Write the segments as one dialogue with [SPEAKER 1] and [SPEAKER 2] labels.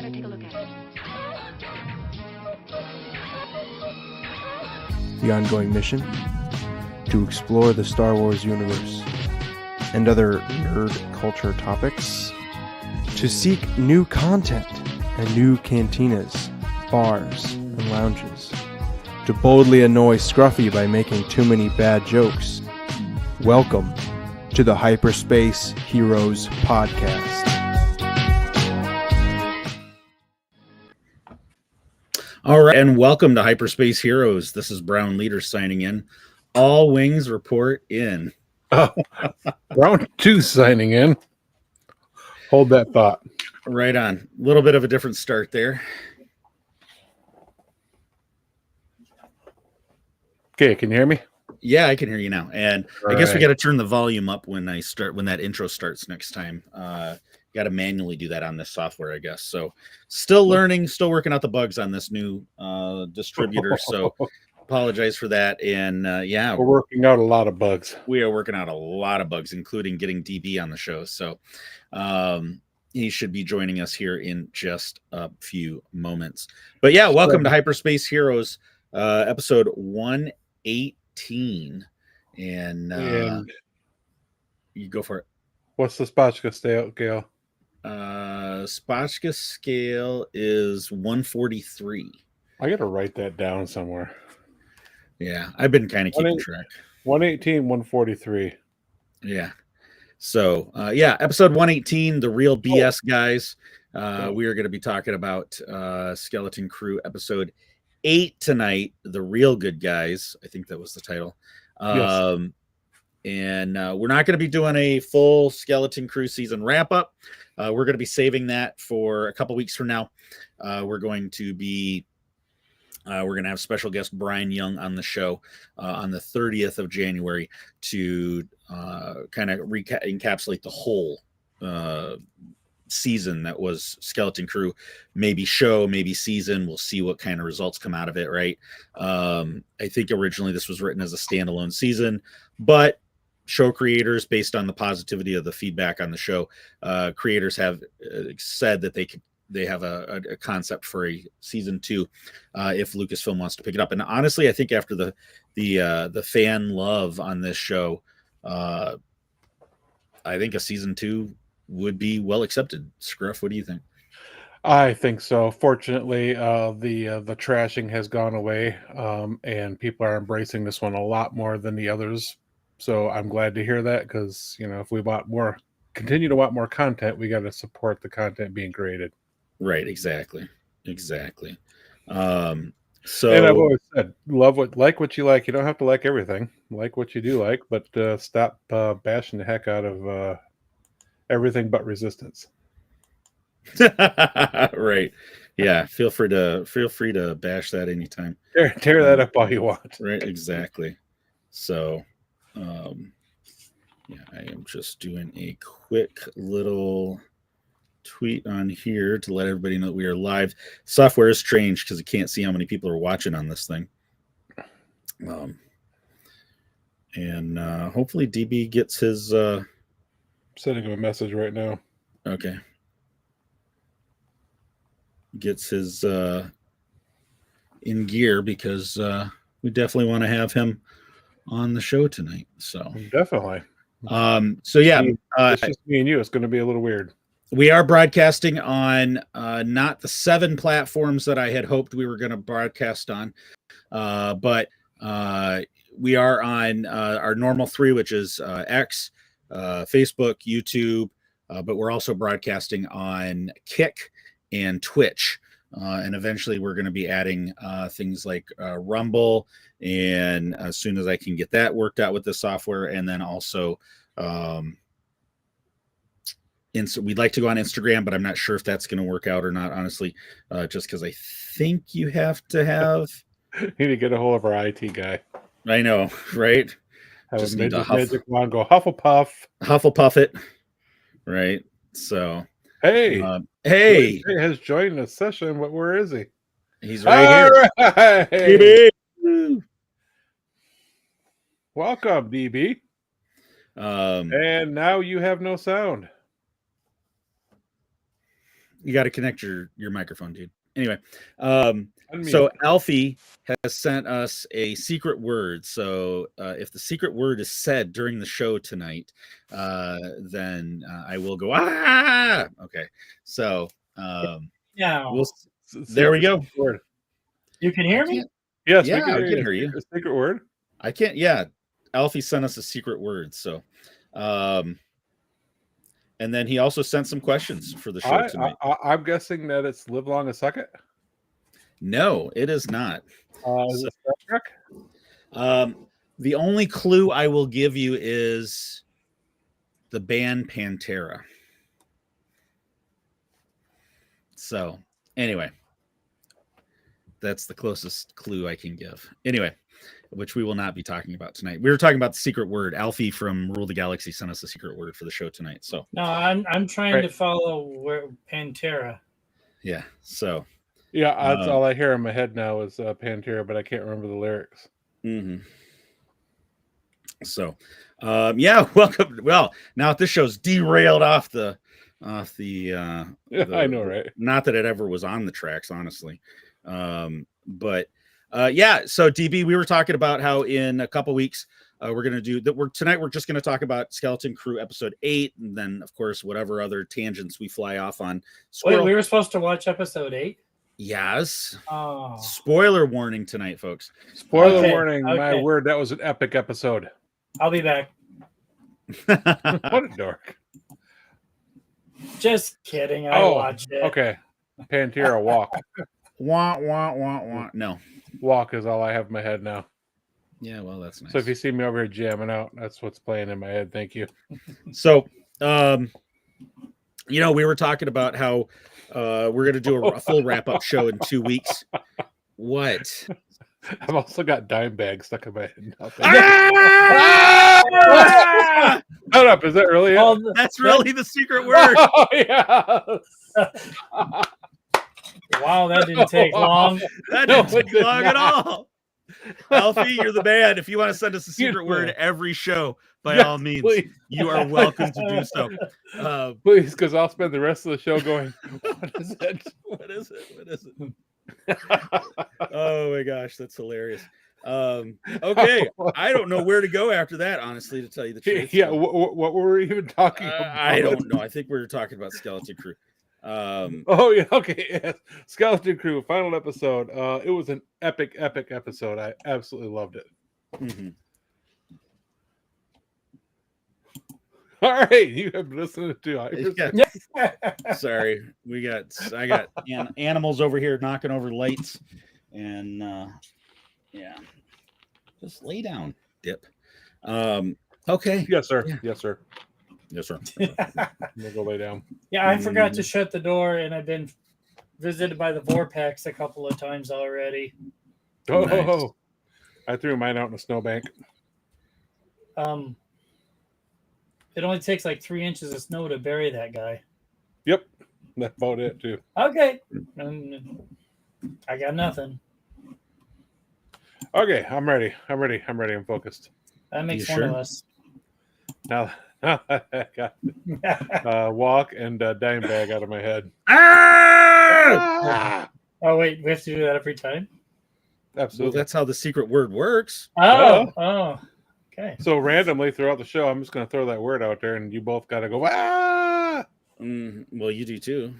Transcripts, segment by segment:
[SPEAKER 1] better take a look at it.
[SPEAKER 2] The ongoing mission to explore the Star Wars universe and other nerd culture topics, to seek new content and new cantinas, bars, and lounges, to boldly annoy Scruffy by making too many bad jokes. Welcome to the Hyperspace Heroes Podcast.
[SPEAKER 3] All right, and welcome to Hyperspace Heroes. This is Brown Leader signing in. All wings report in.
[SPEAKER 4] Oh, round 2 signing in. Hold that thought.
[SPEAKER 3] Right on. A little bit of a different start there.
[SPEAKER 4] Okay, can you hear me?
[SPEAKER 3] Yeah, I can hear you now. And
[SPEAKER 4] All
[SPEAKER 3] I guess we
[SPEAKER 4] right.
[SPEAKER 3] got to turn the volume up when that intro starts next time. Got to manually do that on this software, I guess. So still learning, still working out the bugs on this new distributor. So apologize for that. And yeah,
[SPEAKER 4] We're working out a lot of bugs.
[SPEAKER 3] we are working out a lot of bugs, including getting DB on the show. So he should be joining us here in just a few moments. But yeah, welcome to Hyperspace Heroes, episode 118. And you go for it.
[SPEAKER 4] What's the Spotchka scale?
[SPEAKER 3] Spotchka scale is 143.
[SPEAKER 4] I got to write that down somewhere.
[SPEAKER 3] Yeah, I've been kind of keeping track.
[SPEAKER 4] 118, 143.
[SPEAKER 3] Yeah. So, yeah, episode 118, the real BS guys. We are going to be talking about Skeleton Crew episode 8 tonight, the real good guys. I think that was the title.
[SPEAKER 4] Yes.
[SPEAKER 3] And we're not going to be doing a full Skeleton Crew season wrap up. We're going to be saving that for a couple weeks from now. We're going to have special guest Brian Young on the show on the 30th of January to kind of encapsulate the whole season that was Skeleton Crew, maybe show, maybe season. We'll see what kind of results come out of it, right? I think originally this was written as a standalone season, but show creators, based on the positivity of the feedback on the show, creators have said that they have a concept for a season 2 if Lucasfilm wants to pick it up. And honestly, I think after the fan love on this show, I think a season 2 would be well accepted. Scruff, what do you think?
[SPEAKER 4] I think so. Fortunately, the trashing has gone away, and people are embracing this one a lot more than the others. So I'm glad to hear that, because if we continue to want more content, we got to support the content being created.
[SPEAKER 3] Right, exactly. So,
[SPEAKER 4] And I've always said, like what you like. You don't have to like everything. Like what you do like, but stop bashing the heck out of everything but Resistance.
[SPEAKER 3] right. Yeah, feel free to bash that anytime.
[SPEAKER 4] Tear that up all you want.
[SPEAKER 3] Right, exactly. So yeah, I am just doing a quick little tweet on here to let everybody know that we are live. Software is strange because you can't see how many people are watching on this thing. And hopefully DB gets his
[SPEAKER 4] Sending him a message right now.
[SPEAKER 3] okay. Gets his in gear, because we definitely want to have him on the show tonight. So
[SPEAKER 4] Definitely.
[SPEAKER 3] So yeah,
[SPEAKER 4] It's just me and you. It's going to be a little weird.
[SPEAKER 3] we are broadcasting on not the 7 platforms that I had hoped we were going to broadcast on, but we are on our normal 3, which is X, Facebook, YouTube, but we're also broadcasting on Kick and Twitch. And eventually we're going to be adding things like Rumble, and as soon as I can get that worked out with the software, and then also we'd like to go on Instagram, but I'm not sure if that's going to work out or not, honestly, just because I think you have to have
[SPEAKER 4] Need to get a hold of our IT guy.
[SPEAKER 3] I know, right?
[SPEAKER 4] Have
[SPEAKER 3] Just
[SPEAKER 4] a
[SPEAKER 3] need to
[SPEAKER 4] magic wand go Hufflepuff.
[SPEAKER 3] it, right? So
[SPEAKER 4] Hey,
[SPEAKER 3] hey,
[SPEAKER 4] Jay has joined the session, but where is he?
[SPEAKER 3] he's right here.
[SPEAKER 4] Right.
[SPEAKER 3] DB.
[SPEAKER 4] Welcome, DB. And now you have no sound.
[SPEAKER 3] You got to connect your microphone, dude. Anyway,
[SPEAKER 4] Unmute.
[SPEAKER 3] so Alfie has sent us a secret word. So if the secret word is said during the show tonight, then I will go, ah! Okay. So
[SPEAKER 1] Now,
[SPEAKER 3] there we go.
[SPEAKER 4] Word.
[SPEAKER 1] you can hear me?
[SPEAKER 4] Yes,
[SPEAKER 3] Yeah,
[SPEAKER 4] we can
[SPEAKER 3] I
[SPEAKER 4] hear
[SPEAKER 3] can
[SPEAKER 4] you.
[SPEAKER 3] hear you.
[SPEAKER 4] A secret word.
[SPEAKER 3] I can't. Yeah, Alfie sent us a secret word. So, and then he also sent some questions for the show tonight.
[SPEAKER 4] I'm guessing that it's live long a second.
[SPEAKER 3] No, it is not.
[SPEAKER 4] Is it Star Trek?
[SPEAKER 3] The only clue I will give you is the band Pantera. So, anyway, that's the closest clue I can give. Anyway, which we will not be talking about tonight. We were talking about the secret word. Alfie from Rule the Galaxy sent us a secret word for the show tonight. So,
[SPEAKER 1] No, I'm trying to follow where Pantera.
[SPEAKER 3] yeah. So,
[SPEAKER 4] yeah, that's all I hear in my head now is Pantera, but I can't remember the lyrics.
[SPEAKER 3] Mm-hmm. So, yeah, welcome. Well, now this show's derailed off the. I
[SPEAKER 4] know, right?
[SPEAKER 3] Not that it ever was on the tracks, honestly. But yeah. So DB, we were talking about how in a couple weeks we're going to do that. Tonight we're just going to talk about Skeleton Crew episode 8, and then of course whatever other tangents we fly off on.
[SPEAKER 1] Wait, we were supposed to watch episode 8.
[SPEAKER 3] Yes.
[SPEAKER 1] Oh.
[SPEAKER 3] Spoiler warning tonight, folks.
[SPEAKER 4] Spoiler warning. Okay. My word, that was an epic episode.
[SPEAKER 1] I'll be back.
[SPEAKER 4] What a dork.
[SPEAKER 1] Just kidding. I watched it.
[SPEAKER 4] Okay. Pantera, walk.
[SPEAKER 3] Wah, wah, wah, wah. No.
[SPEAKER 4] Walk is all I have in my head now.
[SPEAKER 3] Yeah, well, that's nice.
[SPEAKER 4] So if you see me over here jamming out, that's what's playing in my head. Thank you.
[SPEAKER 3] So, you know, we were talking about how we're going to do a full wrap-up show in 2 weeks. What?
[SPEAKER 4] I've also got dime bags stuck in my head. Shut up. Is that really it?
[SPEAKER 3] That's really the secret word.
[SPEAKER 4] Oh, yeah.
[SPEAKER 1] Wow, that didn't take long.
[SPEAKER 3] That didn't take long at all. Alfie, you're the man. If you want to send us a secret word every show, by all means, please. You are welcome to do so.
[SPEAKER 4] Please, because I'll spend the rest of the show going, what is it?
[SPEAKER 3] What is it? What is it? Oh my gosh, that's hilarious. Okay, I don't know where to go after that, honestly, to tell you the truth.
[SPEAKER 4] Yeah, what were we even talking about?
[SPEAKER 3] I don't know. I think we were talking about Skeleton Crew.
[SPEAKER 4] Oh yeah, okay. Yes. Skeleton Crew, final episode. It was an epic episode. I absolutely loved it.
[SPEAKER 3] Mm-hmm.
[SPEAKER 4] All right, you have been listening to Hyperspace.
[SPEAKER 3] Sorry, I got animals over here knocking over lights, and yeah, just lay down, dip. Okay.
[SPEAKER 4] Yes, sir.
[SPEAKER 3] Yeah.
[SPEAKER 4] Yes, sir.
[SPEAKER 3] Yes, sir.
[SPEAKER 4] We'll go lay down.
[SPEAKER 1] Yeah, I forgot to shut the door, and I've been visited by the Vorpax a couple of times already.
[SPEAKER 4] Oh, nice. I threw mine out in a snowbank.
[SPEAKER 1] It only takes like 3 inches of snow to bury that guy.
[SPEAKER 4] Yep, that's about it too.
[SPEAKER 1] Okay, I got nothing.
[SPEAKER 4] Okay, I'm ready. I'm focused.
[SPEAKER 1] That makes one of us.
[SPEAKER 4] Now I got walk and dime bag out of my head.
[SPEAKER 3] Ah!
[SPEAKER 1] Oh wait, we have to do that every time?
[SPEAKER 4] Absolutely.
[SPEAKER 3] Well, that's how the secret word works.
[SPEAKER 1] Oh. Okay.
[SPEAKER 4] So randomly throughout the show, I'm just going to throw that word out there, and you both got to go, ah!
[SPEAKER 3] Well, you do too.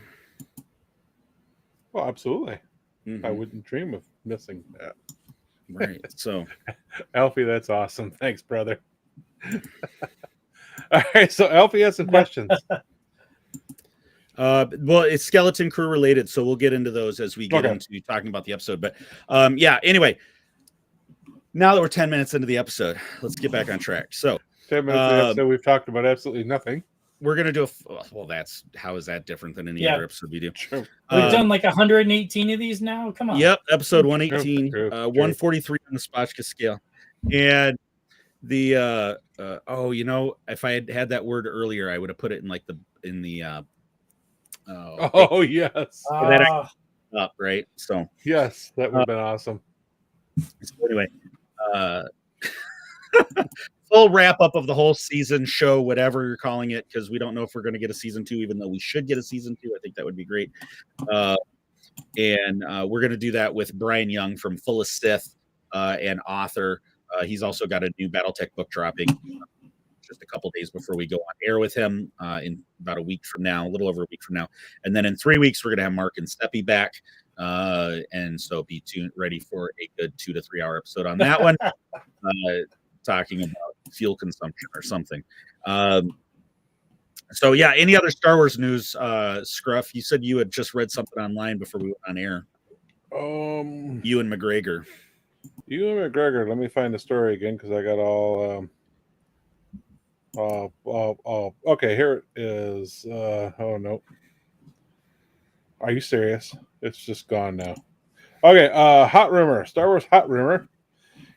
[SPEAKER 4] Well, absolutely. Mm-hmm. I wouldn't dream of missing that.
[SPEAKER 3] Right. So,
[SPEAKER 4] Alfie, that's awesome. Thanks, brother. All right. So, Alfie has some questions.
[SPEAKER 3] Well, it's Skeleton Crew related, so we'll get into those as we get into talking about the episode. But yeah, anyway. Now that we're 10 minutes into the episode, let's get back on track. So
[SPEAKER 4] 10 minutes into the episode, we've talked about absolutely nothing.
[SPEAKER 3] We're going to do how is that different than any other episode we do?
[SPEAKER 4] True.
[SPEAKER 1] We've done like 118 of these now. Come on.
[SPEAKER 3] Yep. Episode 118, 143 on the Spotchka scale. And the, if I had that word earlier, I would have put it in like
[SPEAKER 4] yes.
[SPEAKER 3] Up, right? So
[SPEAKER 4] yes, that would have been awesome.
[SPEAKER 3] So anyway, full wrap up of the whole season, show, whatever you're calling it, because we don't know if we're going to get a season 2, even though we should get a season 2. I think that would be great. And we're going to do that with Brian Young from Full of Sith, and author. He's also got a new BattleTech book dropping just a couple days before we go on air with him in about a week from now, a little over a week from now. And then in 3 weeks, we're going to have Mark and Steppy back. And so be ready for a good 2 to 3 hour episode on that one, talking about fuel consumption or something. So yeah, any other Star Wars news, Scruff? You said you had just read something online before we went on air. Ewan McGregor.
[SPEAKER 4] Ewan McGregor. Let me find the story again because I got all. Okay, here it is. Oh no. Are you serious? It's just gone now. Okay, hot rumor. Star Wars hot rumor.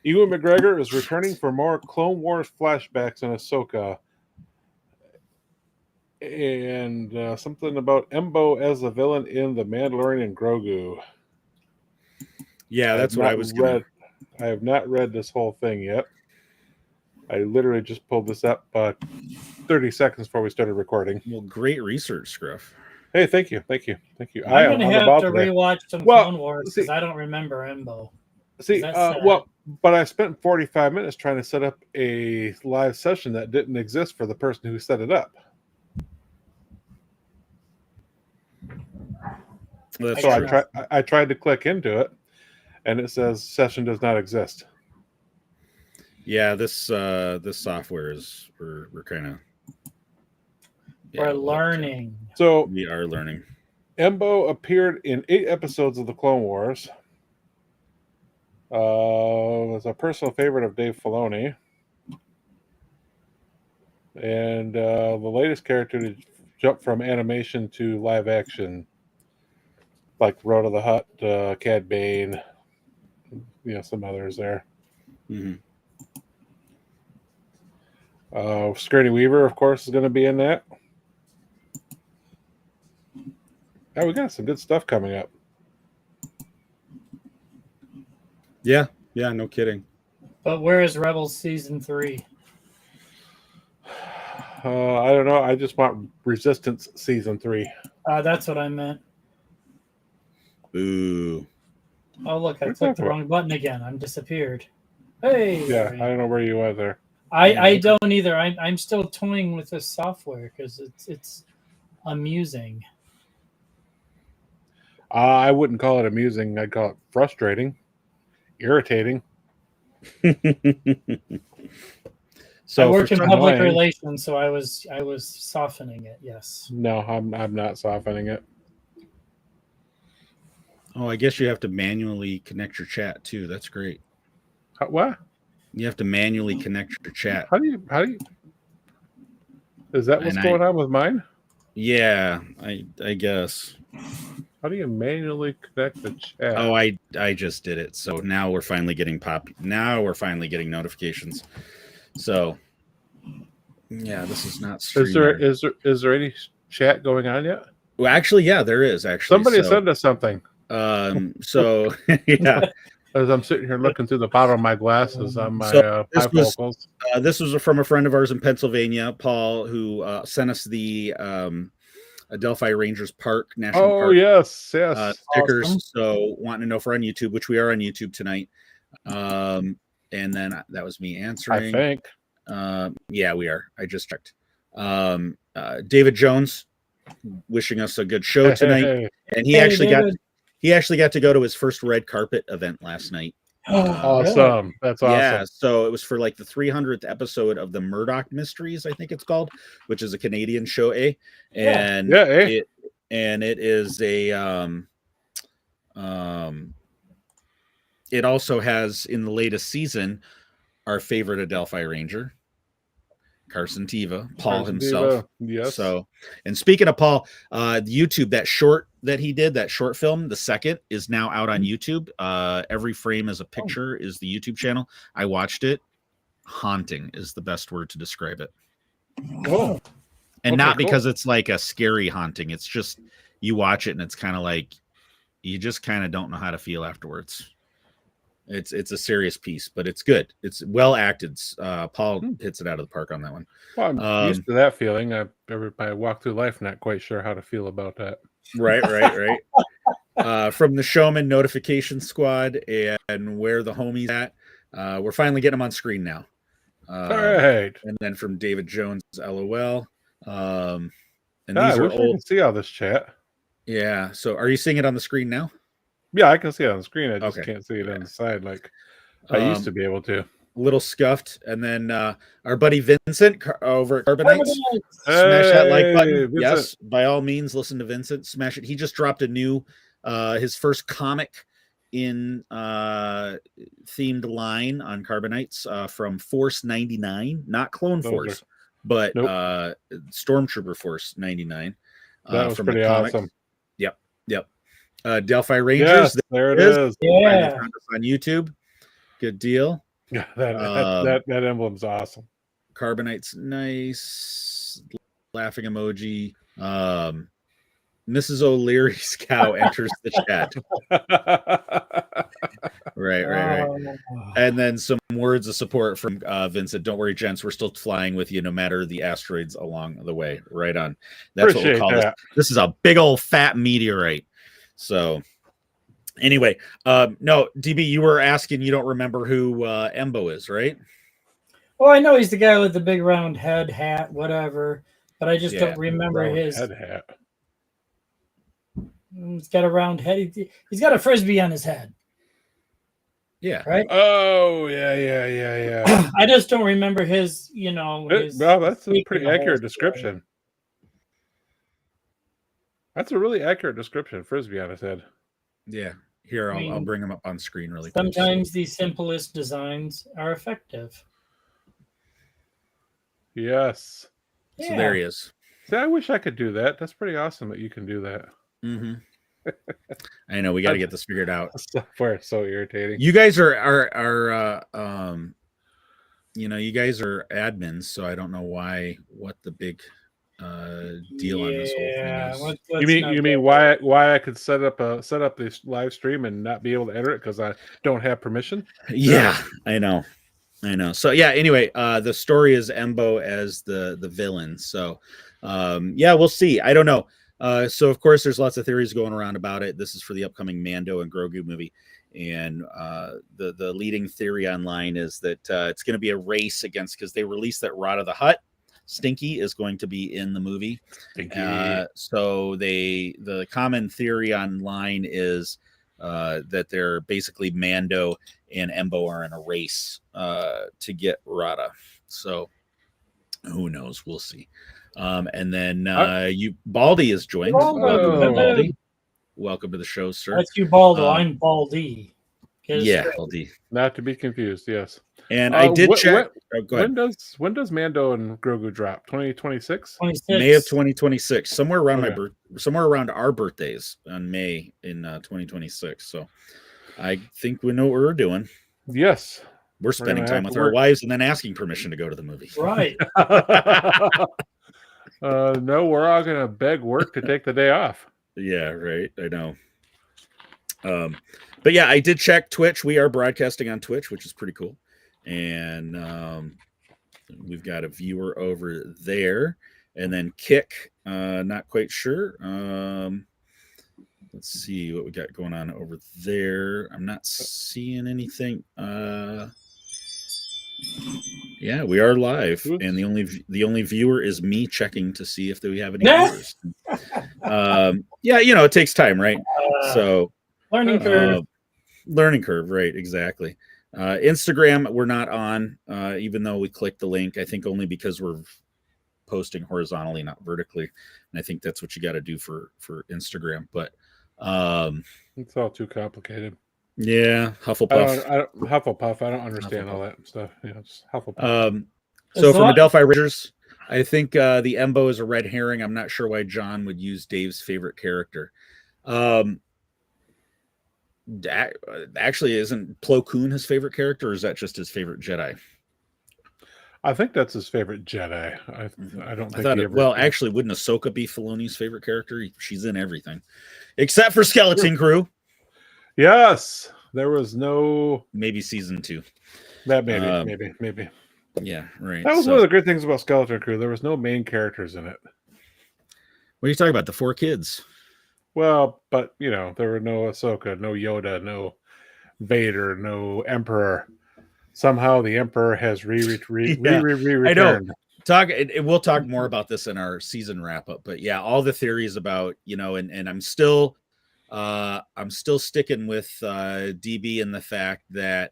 [SPEAKER 4] Ewan McGregor is returning for more Clone Wars flashbacks in Ahsoka. And something about Embo as the villain in The Mandalorian and Grogu.
[SPEAKER 3] Yeah, that's what I was read.
[SPEAKER 4] I have not read this whole thing yet. I literally just pulled this up 30 seconds before we started recording.
[SPEAKER 3] Well, great research, Scruff.
[SPEAKER 4] Hey, thank you.
[SPEAKER 1] I'm going to have to rewatch some Clone Wars because I don't remember Embo.
[SPEAKER 4] But I spent 45 minutes trying to set up a live session that didn't exist for the person who set it up. So I tried to click into it, and it says session does not exist.
[SPEAKER 3] Yeah, this software is we're kind of
[SPEAKER 1] we're learning.
[SPEAKER 4] So
[SPEAKER 3] we are learning.
[SPEAKER 4] Embo appeared in 8 episodes of the Clone Wars. Was a personal favorite of Dave Filoni, and the latest character to jump from animation to live action, like Road of the Hutt, Cad Bane, some others there.
[SPEAKER 3] Mm-hmm.
[SPEAKER 4] Skirty Weaver, of course, is going to be in that. Yeah, we got some good stuff coming up.
[SPEAKER 3] Yeah, no kidding.
[SPEAKER 1] But where is Rebels season 3?
[SPEAKER 4] I don't know. I just want Resistance season 3.
[SPEAKER 1] That's what I meant.
[SPEAKER 3] Ooh.
[SPEAKER 1] Oh, look, I clicked the wrong button again. I'm disappeared. Hey.
[SPEAKER 4] Yeah, I don't know where you went there.
[SPEAKER 1] I don't either. I'm still toying with this software because it's amusing.
[SPEAKER 4] I wouldn't call it amusing. I'd call it frustrating, irritating.
[SPEAKER 1] So I work in public relations, so I was softening it. Yes.
[SPEAKER 4] No, I'm not softening it.
[SPEAKER 3] Oh, I guess you have to manually connect your chat too. That's great.
[SPEAKER 4] What?
[SPEAKER 3] You have to manually connect your chat.
[SPEAKER 4] How do you? Is that what's going on with mine?
[SPEAKER 3] Yeah, I guess.
[SPEAKER 4] How do you manually connect the chat?
[SPEAKER 3] Oh, I just did it. So now we're finally getting notifications. So yeah, this is not streaming.
[SPEAKER 4] Is there any chat going on yet?
[SPEAKER 3] Well, actually, yeah, there is actually.
[SPEAKER 4] Somebody send us something.
[SPEAKER 3] So yeah.
[SPEAKER 4] As I'm sitting here looking through the bottom of my glasses on my bifocals.
[SPEAKER 3] This was from a friend of ours in Pennsylvania, Paul, who sent us the Adelphi Rangers Park National Park.
[SPEAKER 4] Oh, yes.
[SPEAKER 3] Stickers.
[SPEAKER 1] Awesome.
[SPEAKER 3] So wanting to know if we're on YouTube, which we are on YouTube tonight. And then that was me answering.
[SPEAKER 4] I think.
[SPEAKER 3] Yeah, we are. I just checked. David Jones wishing us a good show tonight. And he actually got to go to his first red carpet event last night.
[SPEAKER 4] Awesome. That's awesome.
[SPEAKER 3] Yeah, so it was for like the 300th episode of the Murdoch Mysteries, I think it's called, which is a Canadian show, and it is a it also has in the latest season our favorite Adelphi Ranger, Carson Teva, Paul himself.
[SPEAKER 4] Yes.
[SPEAKER 3] So, and speaking of Paul, YouTube, that short that he did, that short film, the second, is now out on YouTube. Every Frame is a Picture is the YouTube channel. I watched it. Haunting is the best word to describe it.
[SPEAKER 4] Oh.
[SPEAKER 3] And not because it's like a scary haunting. It's just you watch it and it's kind of like you just kind of don't know how to feel afterwards. It's a serious piece, but it's good. It's well acted. Paul hits it out of the park on that one.
[SPEAKER 4] Well, I'm used to that feeling. I walk through life not quite sure how to feel about that.
[SPEAKER 3] Right. From the Showman Notification Squad and Where the Homies At. We're finally getting them on screen now.
[SPEAKER 4] All right.
[SPEAKER 3] And then from David Jones, LOL. And
[SPEAKER 4] I
[SPEAKER 3] these are
[SPEAKER 4] wish I
[SPEAKER 3] old.
[SPEAKER 4] could see all this chat.
[SPEAKER 3] Yeah. So are you seeing it on the screen now?
[SPEAKER 4] Yeah, I can see it on the screen. I just
[SPEAKER 3] Okay.
[SPEAKER 4] can't see it on the side like I used to be able to.
[SPEAKER 3] A little scuffed. And then our buddy Vincent over at Carbonites. Smash that like button.
[SPEAKER 4] Vincent.
[SPEAKER 3] Yes, by all means, listen to Vincent. Smash it. He just dropped a new, his first comic in themed line on Carbonites from Force 99, not Clone Force, but Stormtrooper Force 99.
[SPEAKER 4] That was
[SPEAKER 3] from
[SPEAKER 4] pretty awesome.
[SPEAKER 3] Yep. Delphi Rangers.
[SPEAKER 4] Yes, there it is.
[SPEAKER 1] Yeah.
[SPEAKER 3] On YouTube. Good deal.
[SPEAKER 4] Yeah, that emblem's awesome.
[SPEAKER 3] Carbonites, nice. Laughing emoji. Mrs. O'Leary's cow enters the chat. Right. And then some words of support from Vincent. Don't worry, gents. We're still flying with you no matter the asteroids along the way. Right on. That's
[SPEAKER 4] Appreciate
[SPEAKER 3] what we'll call this. This is a big old fat meteorite. So anyway, no, DB, you were asking, you don't remember who Embo is, right?
[SPEAKER 1] Oh, I know he's the guy with the big round head, hat, whatever, but I just don't remember his
[SPEAKER 4] head hat.
[SPEAKER 1] He's got a round head. He's got a frisbee on his head.
[SPEAKER 3] Yeah.
[SPEAKER 1] Right.
[SPEAKER 4] Oh, yeah.
[SPEAKER 1] I just don't remember his. Well,
[SPEAKER 4] that's a pretty accurate description. That's a really accurate description. Frisbee on his head.
[SPEAKER 3] Yeah. Here, I'll bring him up on screen really
[SPEAKER 1] quick. Sometimes the simplest designs are effective.
[SPEAKER 4] Yes.
[SPEAKER 3] So there he is.
[SPEAKER 4] See, I wish I could do that. That's pretty awesome that you can do that.
[SPEAKER 3] Mm-hmm. I know we got to get this figured out.
[SPEAKER 4] Software is so irritating.
[SPEAKER 3] You guys are you guys are admins, so I don't know what the big deal on this whole thing is.
[SPEAKER 4] You mean why I could set up this live stream and not be able to enter it because I don't have permission?
[SPEAKER 3] Yeah, I know. So yeah, anyway, the story is Embo as the villain. So yeah, we'll see. I don't know. So of course there's lots of theories going around about it. This is for the upcoming Mando and Grogu movie. And the leading theory online is that it's going to be a race against, because they released that Rod of the Hutt. Stinky is going to be in the movie. So the common theory online is that they're basically Mando and Embo are in a race to get Rada. So who knows? We'll see. And then Baldy is joined. Welcome, Baldy. Welcome to the show, sir.
[SPEAKER 1] That's you, Baldo. I'm Baldy.
[SPEAKER 3] Yeah, Baldy.
[SPEAKER 4] Not to be confused. Yes.
[SPEAKER 3] And I did check. Go ahead.
[SPEAKER 4] When does Mando and Grogu drop? 2026?
[SPEAKER 3] May of 2026. Somewhere around somewhere around our birthdays on May in 2026. So I think we know what we're doing.
[SPEAKER 4] Yes.
[SPEAKER 3] We're spending time with our wives and then asking permission to go to the movie.
[SPEAKER 1] Right.
[SPEAKER 4] No, we're all gonna beg work to take the day off.
[SPEAKER 3] Yeah, right. I know. But yeah, I did check Twitch. We are broadcasting on Twitch, which is pretty cool. And we've got a viewer over there. And then Kick, not quite sure. Let's see what we got going on over there. I'm not seeing anything. Yeah, we are live. Oops. And the only viewer is me checking to see if we have any viewers. Yeah, it takes time, right? So
[SPEAKER 1] learning curve.
[SPEAKER 3] Learning curve, right? Exactly. Instagram, we're not on, even though we clicked the link. I think only because we're posting horizontally, not vertically. And I think that's what you got to do for Instagram. But
[SPEAKER 4] it's all too complicated.
[SPEAKER 3] Yeah, Hufflepuff.
[SPEAKER 4] Hufflepuff. I don't understand all that stuff. Yeah, it's
[SPEAKER 3] Hufflepuff. So from the Delphi Rangers, I think the Embo is a red herring. I'm not sure why John would use Dave's favorite character. Actually, isn't Plo Koon his favorite character, or is that just his favorite Jedi?
[SPEAKER 4] I think that's his favorite Jedi. I don't think.
[SPEAKER 3] Well, actually, wouldn't Ahsoka be Filoni's favorite character? She's in everything except for Skeleton Crew.
[SPEAKER 4] Yes. There was no
[SPEAKER 3] maybe season 2.
[SPEAKER 4] that maybe.
[SPEAKER 3] Yeah, right.
[SPEAKER 4] That was
[SPEAKER 3] So,
[SPEAKER 4] one of the great things about Skeleton Crew. There was no main characters in it.
[SPEAKER 3] what are you talking about? The 4 kids?
[SPEAKER 4] Well, but there were no Ahsoka, no Yoda, no Vader, no Emperor. Somehow the Emperor has
[SPEAKER 3] Yeah, I know.
[SPEAKER 4] returned.
[SPEAKER 3] We'll talk more about this in our season wrap up, but yeah, all the theories about, and I'm still sticking with DB in the fact that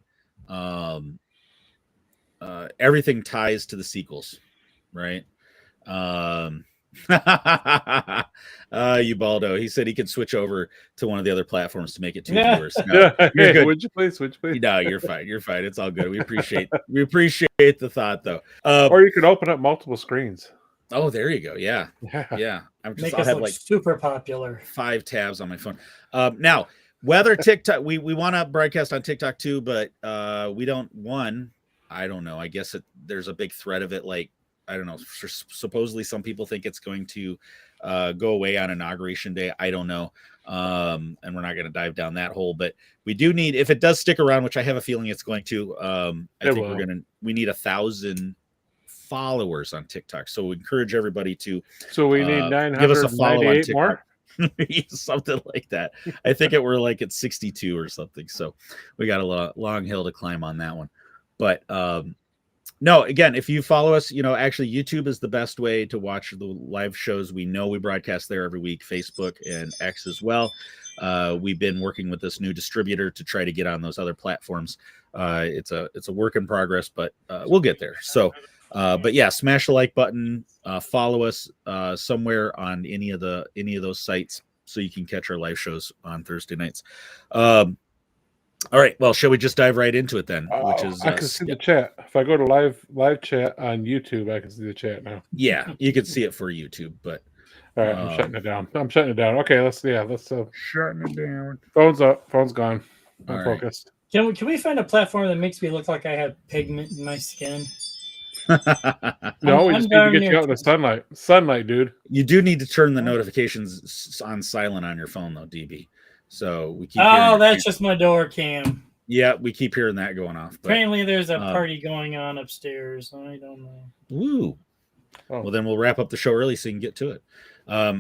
[SPEAKER 3] everything ties to the sequels, right? Ubaldo, he said he could switch over to one of the other platforms to make it 2 viewers. No, you're good.
[SPEAKER 4] Would you please?
[SPEAKER 3] No, you're fine. You're fine. It's all good. We appreciate the thought though.
[SPEAKER 4] Or you could open up multiple screens.
[SPEAKER 3] Oh, there you go. Yeah.
[SPEAKER 4] Yeah.
[SPEAKER 1] I'll have like super popular
[SPEAKER 3] 5 tabs on my phone. Now, whether TikTok, we want to broadcast on TikTok too, but we don't. I don't know. I guess there's a big threat of it. Like, I don't know. Supposedly, some people think it's going to go away on Inauguration Day. I don't know. And we're not going to dive down that hole, but we do need, if it does stick around, which I have a feeling it's going to, I think we need 1,000 followers on TikTok. So we encourage everybody to,
[SPEAKER 4] so we need 998
[SPEAKER 3] give us a follow on TikTok.
[SPEAKER 4] more.
[SPEAKER 3] Something like that. I think we're like at 62 or something. So we got a long hill to climb on that one. But no, again, if you follow us, actually YouTube is the best way to watch the live shows. We know we broadcast there every week, Facebook and X as well. We've been working with this new distributor to try to get on those other platforms. It's a work in progress, but we'll get there. So, but yeah, smash the like button, follow us somewhere on any of those sites so you can catch our live shows on Thursday nights. All right. Well, shall we just dive right into it then? Which is
[SPEAKER 4] I can see the chat. If I go to live chat on YouTube, I can see the chat now.
[SPEAKER 3] Yeah, you can see it for YouTube, but
[SPEAKER 4] all right, I'm shutting it down. Okay, let's
[SPEAKER 3] shutting it down.
[SPEAKER 4] Phone's up. Phone's gone. I'm focused.
[SPEAKER 1] Can we find a platform that makes me look like I have pigment in my skin?
[SPEAKER 4] No, we just need to get you out in the sunlight. Sunlight, dude.
[SPEAKER 3] You do need to turn the notifications on silent on your phone, though, DB. So we keep.
[SPEAKER 1] Oh, that's just my door cam.
[SPEAKER 3] Yeah, we keep hearing that going off. But,
[SPEAKER 1] apparently, there's a party going on upstairs. I don't know.
[SPEAKER 3] Ooh. Oh. Well, then we'll wrap up the show early so you can get to it. All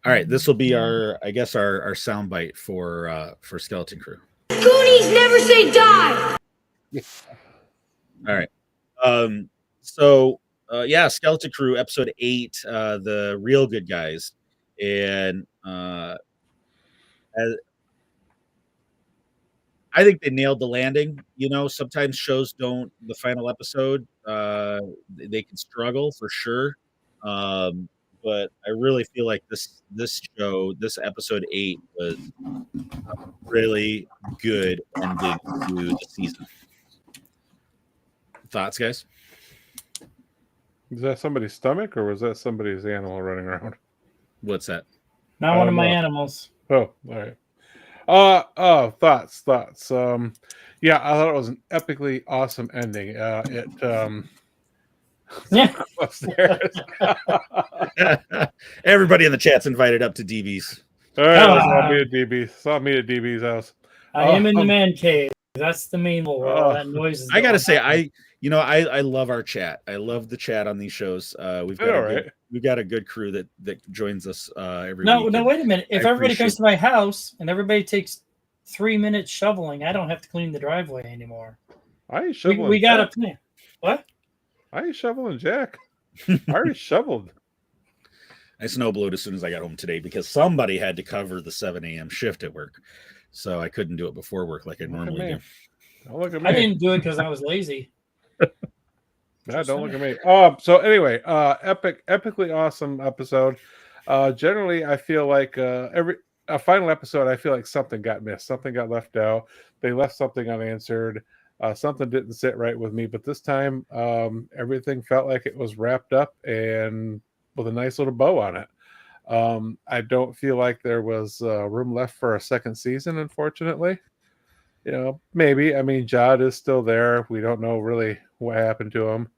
[SPEAKER 3] right, this will be our soundbite for Skeleton Crew.
[SPEAKER 5] Goonies never say die.
[SPEAKER 3] All right. So Skeleton Crew episode 8, the real good guys, and I think they nailed the landing. Sometimes shows don't. The final episode, they can struggle for sure. But I really feel like this show, this episode 8, was a really good ending to the season. Thoughts, guys?
[SPEAKER 4] Is that somebody's stomach or was that somebody's animal running around?
[SPEAKER 3] What's that?
[SPEAKER 1] Not one of my animals.
[SPEAKER 4] Oh, all right. Thoughts. Yeah, I thought it was an epically awesome ending. Upstairs.
[SPEAKER 3] Everybody in the chat's invited up to DB's.
[SPEAKER 4] All right, Saw me at DB's house.
[SPEAKER 1] I am in the man cave. That's the main world. That noise is.
[SPEAKER 3] I gotta say, I love our chat. I love the chat on these shows. We've got a good crew that joins us every week.
[SPEAKER 1] No, wait a minute. If everybody comes to my house and everybody takes 3 minutes shoveling, I don't have to clean the driveway anymore.
[SPEAKER 4] I ain't shoveling.
[SPEAKER 1] We got a plan. What?
[SPEAKER 4] I ain't shoveling, Jack. I already shoveled.
[SPEAKER 3] I snowblowed as soon as I got home today because somebody had to cover the 7 a.m. shift at work, so I couldn't do it before work like I normally do.
[SPEAKER 4] Don't look at me.
[SPEAKER 1] I didn't do it because I was lazy.
[SPEAKER 4] No, don't look at me. So anyway, epically awesome episode. Generally, I feel like a final episode, I feel like something got missed, something got left out. They left something unanswered. Something didn't sit right with me, but this time, everything felt like it was wrapped up and with a nice little bow on it. I don't feel like there was room left for a second season, unfortunately. Maybe. I mean, Jod is still there. We don't know really what happened to him,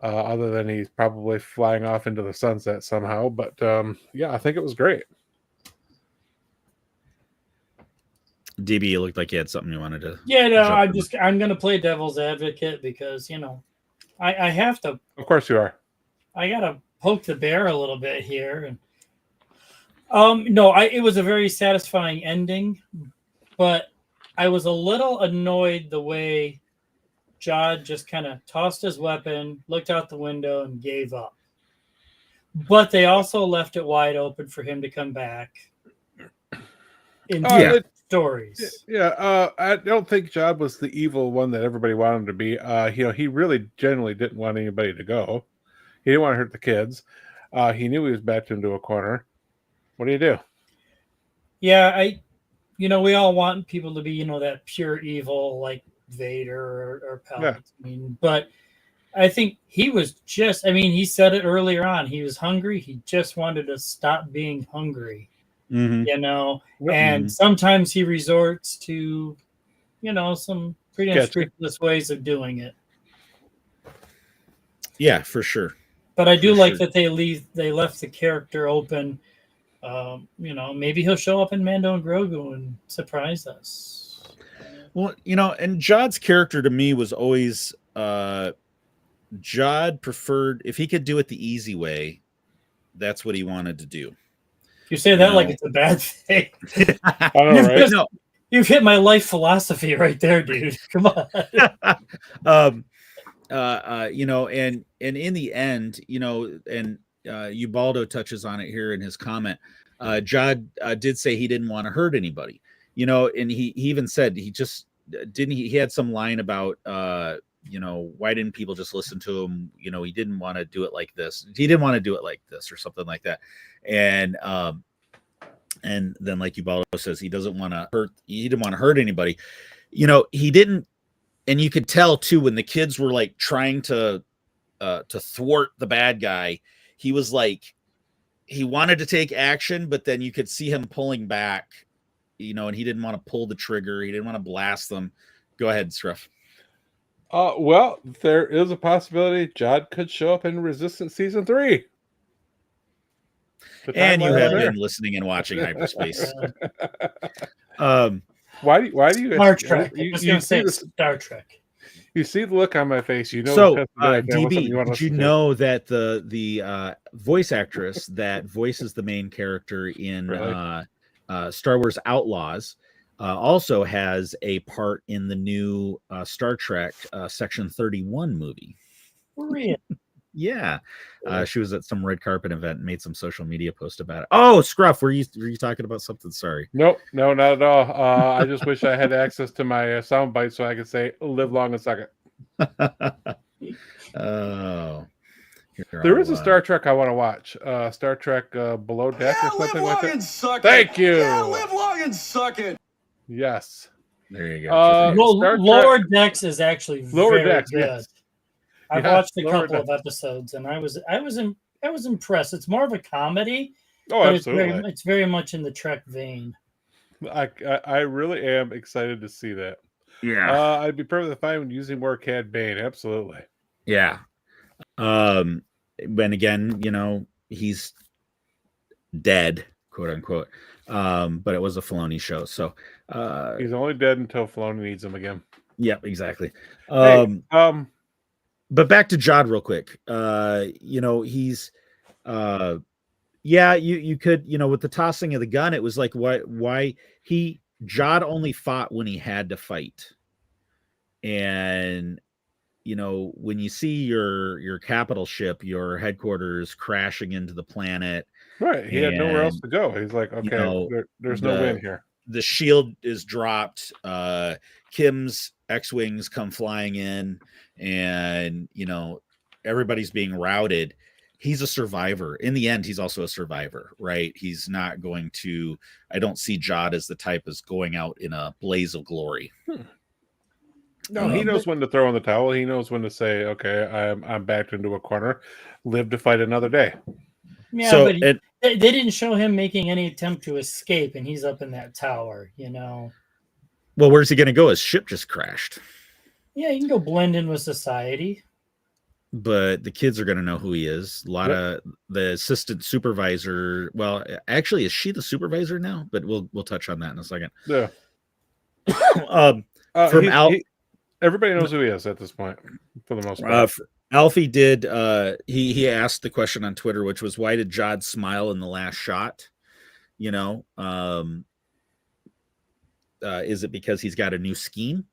[SPEAKER 4] other than he's probably flying off into the sunset somehow. But yeah, I think it was great.
[SPEAKER 3] DB, it looked like you had something you wanted to.
[SPEAKER 1] Yeah, no,
[SPEAKER 3] jump in.
[SPEAKER 1] I'm gonna play devil's advocate because I have to.
[SPEAKER 4] Of course you are.
[SPEAKER 1] I gotta poke the bear a little bit here, and no, it was a very satisfying ending, but I was a little annoyed the way Jod just kind of tossed his weapon, looked out the window, and gave up. But they also left it wide open for him to come back in stories.
[SPEAKER 4] Yeah, I don't think Jod was the evil one that everybody wanted him to be. He really genuinely didn't want anybody to go. He didn't want to hurt the kids. He knew he was backed into a corner. What do you do?
[SPEAKER 1] Yeah, we all want people to be, that pure evil like Vader or Palpatine, but I think he was just, he said it earlier on. He was hungry. He just wanted to stop being hungry, and sometimes he resorts to, some pretty unscrupulous ways of doing it.
[SPEAKER 3] Yeah, for sure.
[SPEAKER 1] But I do like that they left the character open. Maybe he'll show up in Mando and Grogu and surprise us.
[SPEAKER 3] Well, and Jod's character to me was always Jod preferred, if he could do it the easy way, that's what he wanted to do.
[SPEAKER 1] You say that like it's a bad thing.
[SPEAKER 4] I know, right?
[SPEAKER 1] No. You've hit my life philosophy right there, dude. Come on.
[SPEAKER 3] And in the end, and Ubaldo touches on it here in his comment. Jod did say he didn't want to hurt anybody, and he even said he just didn't. He had some line about, why didn't people just listen to him? He didn't want to do it like this. He didn't want to do it like this or something like that. And then like Ubaldo says, he didn't want to hurt anybody. He didn't. And you could tell too, when the kids were like trying to thwart the bad guy, he was like, he wanted to take action, but then you could see him pulling back, and he didn't want to pull the trigger. He didn't want to blast them. Go ahead, Scruff.
[SPEAKER 4] Well, there is a possibility Jod could show up in Resistance Season 3.
[SPEAKER 3] And you have been listening and watching Hyperspace.
[SPEAKER 4] Why do you
[SPEAKER 1] Star Trek? I was going to say Star Trek.
[SPEAKER 4] You see the look on my face.
[SPEAKER 3] So, DB, did you know that the voice actress that voices the main character in Star Wars Outlaws also has a part in the new Star Trek Section 31 movie?
[SPEAKER 1] Really?
[SPEAKER 3] Yeah. She was at some red carpet event and made some social media post about it. Oh, Scruff, were you talking about something? Sorry.
[SPEAKER 4] Nope, no, not at all. I just wish I had access to my sound bite so I could say live long and suck it.
[SPEAKER 3] Oh.
[SPEAKER 4] There is a Star Trek I want to watch. Star Trek Below Deck or something like that. Thank you.
[SPEAKER 6] Yeah, live long and suck it.
[SPEAKER 4] Yes.
[SPEAKER 3] There you go.
[SPEAKER 1] Lower Decks is actually very good.
[SPEAKER 4] Yes.
[SPEAKER 1] I've watched a couple of episodes, and I was impressed. It's more of a comedy.
[SPEAKER 4] Oh, absolutely.
[SPEAKER 1] It's very much in the Trek vein.
[SPEAKER 4] I really am excited to see that.
[SPEAKER 3] Yeah.
[SPEAKER 4] I'd be perfectly fine using more Cad Bane. Absolutely.
[SPEAKER 3] Yeah. When again, he's dead, quote unquote. But it was a Filoni show, so
[SPEAKER 4] he's only dead until Filoni needs him again.
[SPEAKER 3] Yeah, exactly.
[SPEAKER 4] But
[SPEAKER 3] back to Jod real quick. He's you could, with the tossing of the gun, it was like why Jod only fought when he had to fight. And when you see your capital ship, your headquarters crashing into the planet,
[SPEAKER 4] right? He had nowhere else to go. He's like, okay, there's no win here.
[SPEAKER 3] The shield is dropped. Kim's X-wings come flying in, and everybody's being routed. He's a survivor. In the end, he's also a survivor, right? He's not going to. I don't see Jod as the type as going out in a blaze of glory.
[SPEAKER 4] No, he knows when to throw in the towel. He knows when to say, "Okay, I'm backed into a corner. Live to fight another day."
[SPEAKER 1] Yeah, so, but they didn't show him making any attempt to escape, and he's up in that tower.
[SPEAKER 3] Well, where's he going to go? His ship just crashed.
[SPEAKER 1] Yeah, he can go blend in with society.
[SPEAKER 3] But the kids are going to know who he is. A lot of the assistant supervisor. Well, actually, is she the supervisor now? But we'll touch on that in a second.
[SPEAKER 4] Yeah.
[SPEAKER 3] From
[SPEAKER 4] everybody knows who he is at this point, for the most part.
[SPEAKER 3] Alfie did. He asked the question on Twitter, which was, why did Jod smile in the last shot? You know, is it because he's got a new scheme?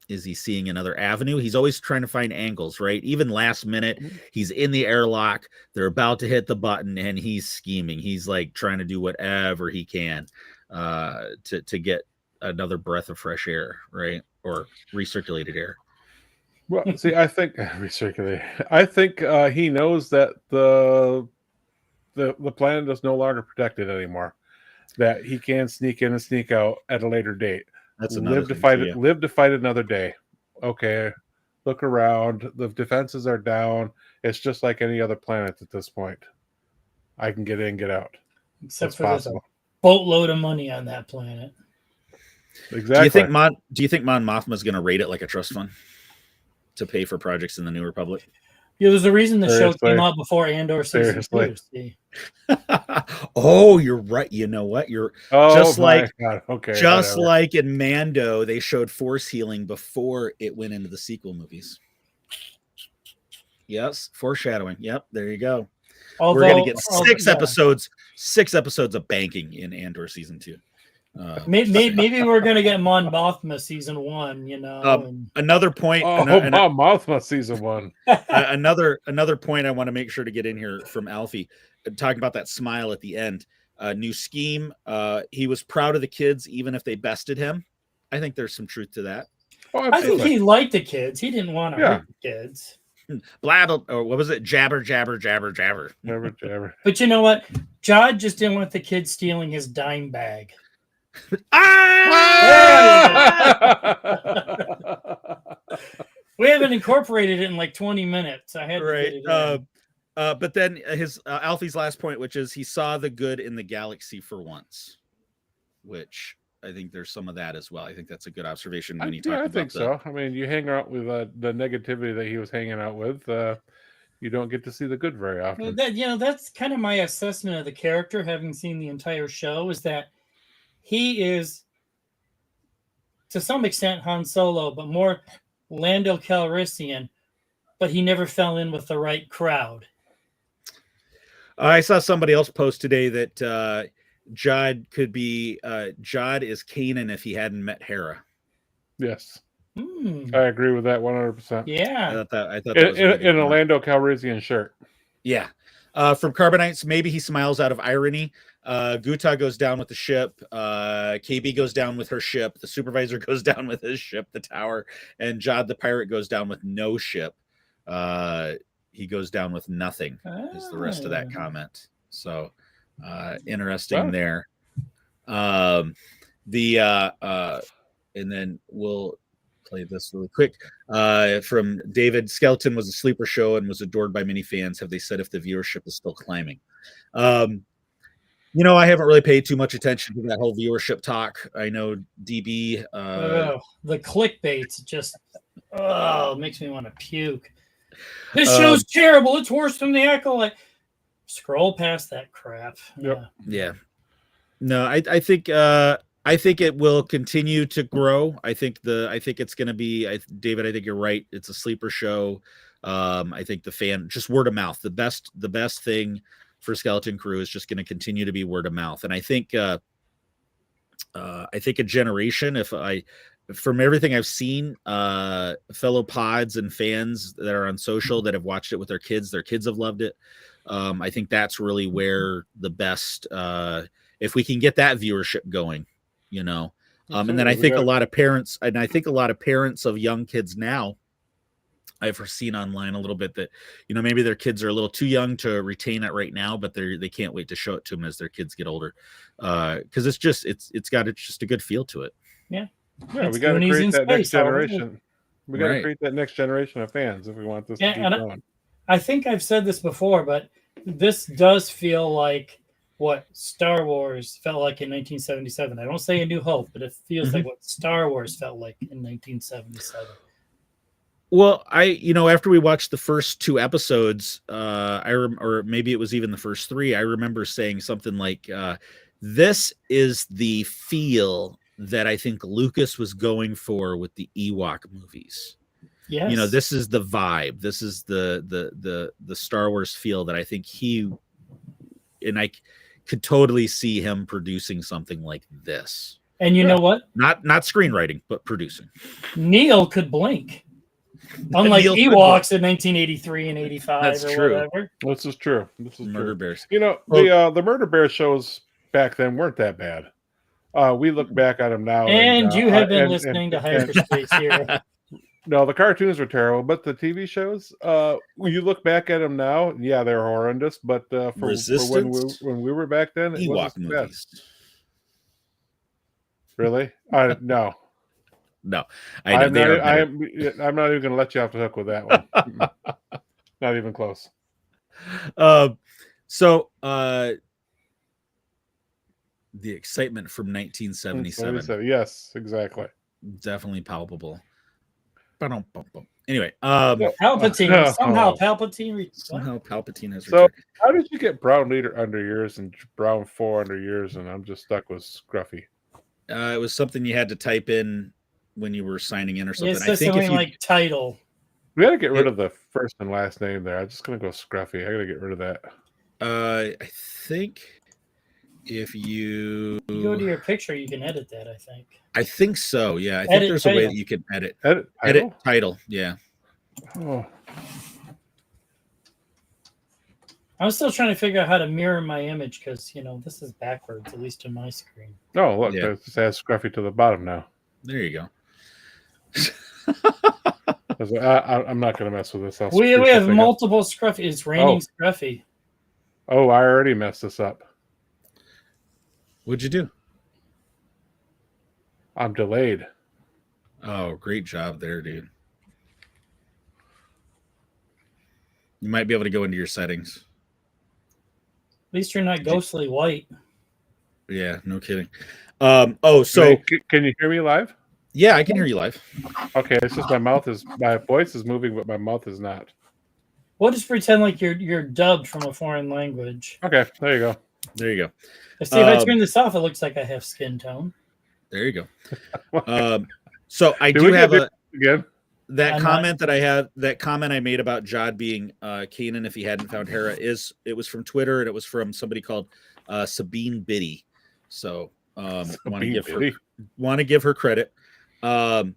[SPEAKER 3] Is he seeing another avenue? He's always trying to find angles, right? Even last minute, he's in the airlock. They're about to hit the button, and he's scheming. He's like trying to do whatever he can to get another breath of fresh air, right? Or recirculated air.
[SPEAKER 4] Well, see, I think recirculate. I think he knows that the planet is no longer protected anymore. That he can sneak in and sneak out at a later date.
[SPEAKER 3] That's another
[SPEAKER 4] live to fight it. Live to fight another day. Okay, look around. The defenses are down. It's just like any other planet at this point. I can get in, get out.
[SPEAKER 1] Except for there's a boatload of money on that planet.
[SPEAKER 4] Exactly.
[SPEAKER 3] Do you think Mon Mothma is going to rate it like a trust fund to pay for projects in the New Republic?
[SPEAKER 1] Yeah, there's a reason the show came out before Andor season 2.
[SPEAKER 3] Oh, you're right. You know what? You're just like like in Mando, they showed force healing before it went into the sequel movies. Yes, foreshadowing. Yep, there you go. We're gonna get 6 episodes of banking in Andor season 2.
[SPEAKER 1] Maybe we're gonna get Mon Mothma season 1. You know,
[SPEAKER 3] another point.
[SPEAKER 4] Mon Mothma season 1.
[SPEAKER 3] Another point I want to make sure to get in here from Alfie, talking about that smile at the end. New scheme. He was proud of the kids, even if they bested him. I think there's some truth to that.
[SPEAKER 4] Oh,
[SPEAKER 1] I think he liked the kids. He didn't want to hurt the kids.
[SPEAKER 3] Blabble, or what was it? Jabber, jabber, jabber, jabber.
[SPEAKER 4] Jabber, jabber.
[SPEAKER 1] But you know what? Jod just didn't want the kids stealing his dime bag. We haven't incorporated it in like 20 minutes. I had to get it in.
[SPEAKER 3] But then his Alfie's last point, which is he saw the good in the galaxy for once, which I think there's some of that as well. I think that's a good observation when you talk about
[SPEAKER 4] I think so. I mean, you hang out with the negativity that he was hanging out with. You don't get to see the good very often.
[SPEAKER 1] That's kind of my assessment of the character, having seen the entire show, is that he is, to some extent, Han Solo, but more Lando Calrissian, but he never fell in with the right crowd.
[SPEAKER 3] I saw somebody else post today that Jod could be Jod is Kanan if he hadn't met Hera.
[SPEAKER 4] Yes. I agree with that 100%.
[SPEAKER 1] Yeah.
[SPEAKER 3] I thought that was
[SPEAKER 4] in a Lando Calrissian shirt.
[SPEAKER 3] Yeah. From Carbonites, maybe he smiles out of irony. Guta goes down with the ship. KB goes down with her ship. The supervisor goes down with his ship, the tower. And Jod the pirate goes down with no ship. He goes down with nothing, is the rest of that comment. So interesting there. And then we'll play this really quick. From David, Skeleton was a sleeper show and was adored by many fans. Have they said if the viewership is still climbing? I haven't really paid too much attention to that whole viewership talk. I know DB.
[SPEAKER 1] The clickbait's just makes me want to puke. This show's terrible. It's worse than the Acolyte. Scroll past that crap.
[SPEAKER 4] Yep.
[SPEAKER 3] Yeah. No, I think it will continue to grow. I think it's going to be. David, I think you're right. It's a sleeper show. I think the fan, just word of mouth. The best thing for Skeleton Crew is just going to continue to be word of mouth. And I think a generation, from everything I've seen, fellow pods and fans that are on social that have watched it with their kids have loved it. I think that's really where the best, if we can get that viewership going, and then I think a lot of parents of young kids now, I've seen online a little bit that, maybe their kids are a little too young to retain it right now, but they can't wait to show it to them as their kids get older. Cause it's got just a good feel to it.
[SPEAKER 1] Yeah.
[SPEAKER 4] Yeah, we got to create that next generation. We got to create that next generation of fans if we want this to keep going.
[SPEAKER 1] I think I've said this before, but this does feel like what Star Wars felt like in 1977. I don't say A New Hope, but it feels like what Star Wars felt like in 1977.
[SPEAKER 3] Well, after we watched the first 2 episodes, or maybe it was even the first 3, I remember saying something like, this is the feel that I think Lucas was going for with the Ewok movies.
[SPEAKER 1] Yes.
[SPEAKER 3] You know, this is the vibe. This is the Star Wars feel that I think I could totally see him producing something like this.
[SPEAKER 1] And you know what?
[SPEAKER 3] Not screenwriting, but producing.
[SPEAKER 1] Neil could blink. Unlike
[SPEAKER 3] Neil could
[SPEAKER 1] Ewoks in 1983 and 85
[SPEAKER 3] That's
[SPEAKER 1] or
[SPEAKER 3] true.
[SPEAKER 1] whatever.
[SPEAKER 4] This is true. This is
[SPEAKER 3] Murder
[SPEAKER 4] true.
[SPEAKER 3] Bears.
[SPEAKER 4] You know, the Murder Bear shows back then weren't that bad. We look back at them now,
[SPEAKER 1] And you have been listening to Hyperspace here.
[SPEAKER 4] No, the cartoons were terrible, but the TV shows, when you look back at them now, yeah, they're horrendous. But for when we were back then, it
[SPEAKER 3] Ewok
[SPEAKER 4] wasn't the
[SPEAKER 3] movies.
[SPEAKER 4] best. Really? No.
[SPEAKER 3] No, I'm
[SPEAKER 4] not even going to let you off the hook with that one. Not even close.
[SPEAKER 3] So the excitement from 1977,
[SPEAKER 4] yes, exactly.
[SPEAKER 3] definitely palpable. Anyway,
[SPEAKER 1] Palpatine. Somehow
[SPEAKER 3] Palpatine has
[SPEAKER 4] So,
[SPEAKER 3] returned.
[SPEAKER 4] how did you get Brown Leader under yours and Brown 4 under yours, and I'm just stuck with Scruffy?
[SPEAKER 3] It was something you had to type in when you were signing in or something.
[SPEAKER 1] It's
[SPEAKER 3] I think if you
[SPEAKER 1] like title.
[SPEAKER 4] We got to get rid of the first and last name there. I'm just going to go Scruffy. I got to get rid of that.
[SPEAKER 3] I think if you
[SPEAKER 1] go to your picture, you can edit that.
[SPEAKER 3] I think so. Yeah, I think there's a way that you can edit title. Yeah.
[SPEAKER 4] Oh.
[SPEAKER 1] I'm still trying to figure out how to mirror my image because this is backwards, at least in my screen.
[SPEAKER 4] No, look, it just adds Scruffy to the bottom now.
[SPEAKER 3] There you go.
[SPEAKER 4] I'm not going to mess with this.
[SPEAKER 1] We have multiple Scruffy. It's raining Scruffy.
[SPEAKER 4] Oh, I already messed this up.
[SPEAKER 3] What'd you do?
[SPEAKER 4] I'm delayed.
[SPEAKER 3] Oh, great job there, dude. You might be able to go into your settings.
[SPEAKER 1] At least you're not ghostly white.
[SPEAKER 3] Yeah, no kidding. So
[SPEAKER 4] can you hear me live?
[SPEAKER 3] Yeah, I can hear you live.
[SPEAKER 4] Okay, it's just my voice is moving, but my mouth is not.
[SPEAKER 1] We'll just pretend like you're dubbed from a foreign language.
[SPEAKER 4] Okay, there you go.
[SPEAKER 3] There you go.
[SPEAKER 1] See, if I turn this off, it looks like I have skin tone.
[SPEAKER 3] There you go. So I do have that comment I made about Jod being Kanan if he hadn't found Hera it was from Twitter, and it was from somebody called Sabine Biddy. So want to give her credit. So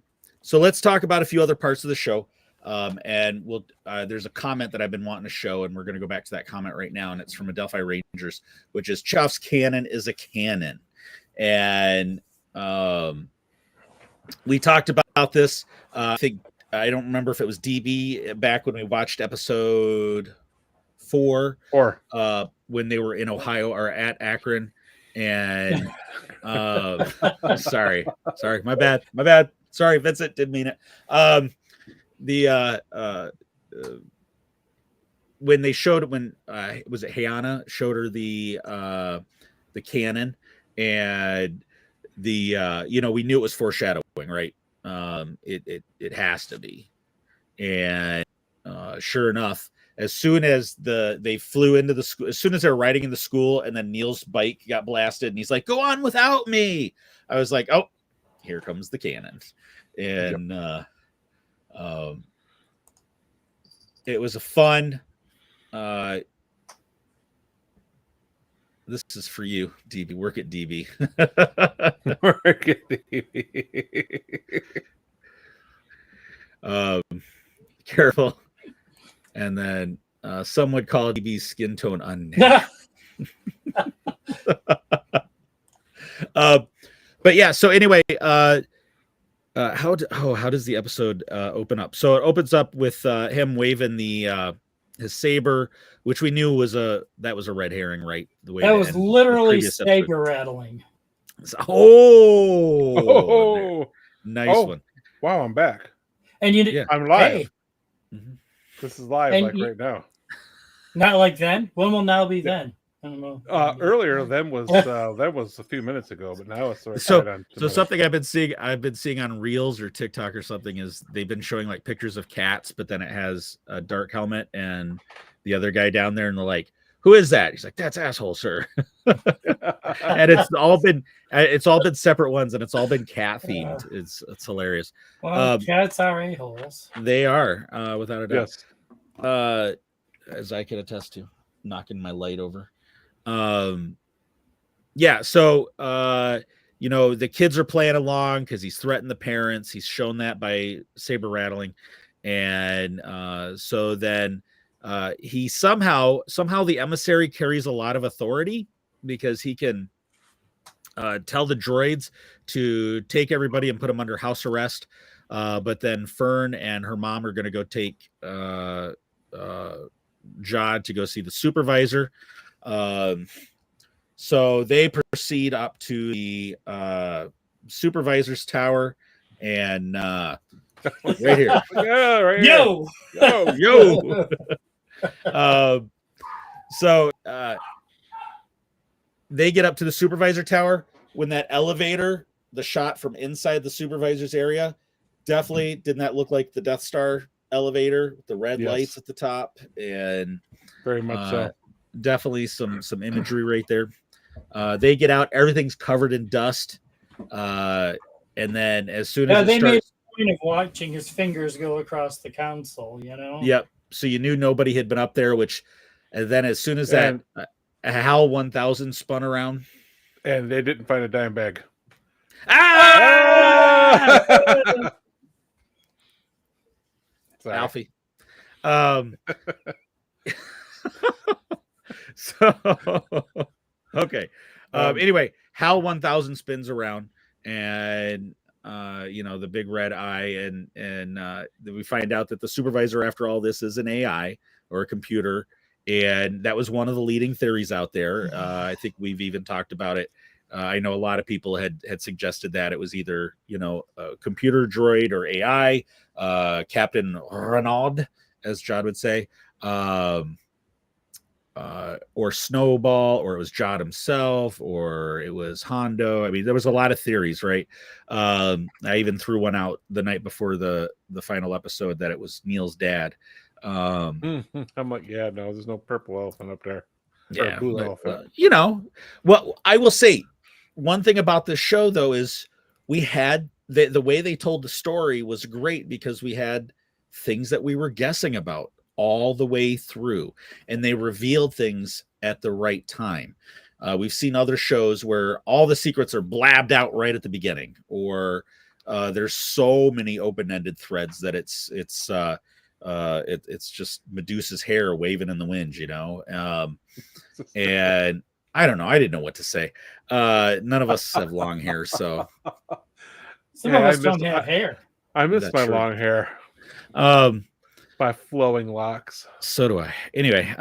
[SPEAKER 3] let's talk about a few other parts of the show. And we'll there's a comment that I've been wanting to show, and we're going to go back to that comment right now, and it's from Adelphi Rangers, which is Chuff's canon is a canon. And we talked about this. I think I don't remember if it was DB back when we watched episode 4 when they were in Ohio or at Akron. And sorry, my bad. Sorry, Vincent, didn't mean it. When they showed was it Hayana showed her the cannon, and we knew it was foreshadowing, right? It has to be. And sure enough, as soon as they flew into the school, as soon as they're riding in the school, and then Neil's bike got blasted, and he's like, "Go on without me." I was like, "Oh, here comes the cannon." And it was a fun. This is for you, DB. Work at DB.
[SPEAKER 4] Work at DB.
[SPEAKER 3] Careful. And then some would call DB's skin tone unnatural. But yeah. So anyway, how does the episode open up? So it opens up with him waving his saber, which we knew was a red herring, right? The way
[SPEAKER 1] that was literally saber rattling.
[SPEAKER 3] Nice one.
[SPEAKER 4] Wow, I'm back.
[SPEAKER 1] And
[SPEAKER 4] I'm live.
[SPEAKER 1] Hey.
[SPEAKER 4] Mm-hmm. This is live, right now.
[SPEAKER 1] Not like then. When will now be then? I don't know.
[SPEAKER 4] Earlier, then was a few minutes ago, but now it's
[SPEAKER 3] so something I've been seeing on Reels or TikTok or something is they've been showing like pictures of cats, but then it has a dark helmet and the other guy down there, and they're like, who is that? He's like, that's asshole, sir. And it's all been separate ones, and it's all been cat themed. It's hilarious.
[SPEAKER 1] Well, cats are a-holes.
[SPEAKER 3] They are, without a doubt.
[SPEAKER 4] Yes.
[SPEAKER 3] As I can attest to, knocking my light over. Yeah, so the kids are playing along because he's threatened the parents. He's shown that by saber rattling, and so then he somehow the emissary carries a lot of authority because he can tell the droids to take everybody and put them under house arrest. But then Fern and her mom are going to go take Jod to go see the supervisor. So they proceed up to the supervisor's tower, and right here.
[SPEAKER 4] Yeah, right
[SPEAKER 1] Yo!
[SPEAKER 3] Yo! So they get up to the supervisor tower. When that elevator, the shot from inside the supervisor's area, definitely didn't that look like the Death Star elevator with the red lights at the top? And
[SPEAKER 4] very much so.
[SPEAKER 3] Definitely some imagery right there. They get out, everything's covered in dust. And then as soon as
[SPEAKER 1] they made a point of watching his fingers go across the console,
[SPEAKER 3] Yep. So you knew nobody had been up there, and then as soon as that HAL 1000 spun around.
[SPEAKER 4] And they didn't find a dime bag.
[SPEAKER 3] Ah! Alfie. So okay. Anyway, HAL 1000 spins around, and the big red eye, and we find out that the supervisor after all this is an AI or a computer, and that was one of the leading theories out there. I think we've even talked about it. I know a lot of people had suggested that it was either a computer droid or AI, Captain Renaud, as Jod would say, or Snowball, or it was Jod himself, or it was Hondo. I mean, there was a lot of theories, right? I even threw one out the night before the final episode that it was Neil's dad.
[SPEAKER 4] I'm like, yeah, no, there's no purple elephant up there.
[SPEAKER 3] Yeah,
[SPEAKER 4] blue elephant.
[SPEAKER 3] Well, I will say one thing about this show though is we had the way they told the story was great because we had things that we were guessing about all the way through, and they revealed things at the right time. We've seen other shows where all the secrets are blabbed out right at the beginning, or there's so many open-ended threads that it's just Medusa's hair waving in the wind, and I don't know. I didn't know what to say. None of us have long hair, so
[SPEAKER 1] some of us don't have hair.
[SPEAKER 4] I miss my long hair. My flowing locks.
[SPEAKER 3] So do I. Anyway,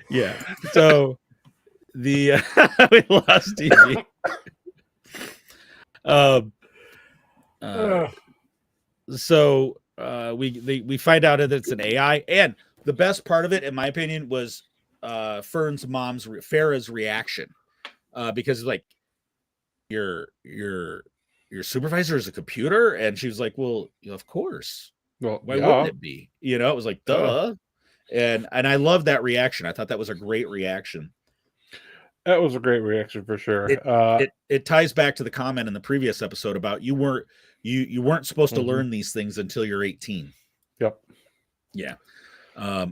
[SPEAKER 3] yeah. So the we lost TV. So we find out that it's an AI, and the best part of it, in my opinion, was Fern's mom's Farah's reaction, because like your supervisor is a computer, and she was like, well, of course.
[SPEAKER 4] Well,
[SPEAKER 3] why wouldn't it be? It was like duh. And I love that reaction. I thought that was a great reaction.
[SPEAKER 4] That was a great reaction for sure.
[SPEAKER 3] It ties back to the comment in the previous episode about you weren't supposed to learn these things until you're 18.
[SPEAKER 4] Yep.
[SPEAKER 3] Yeah.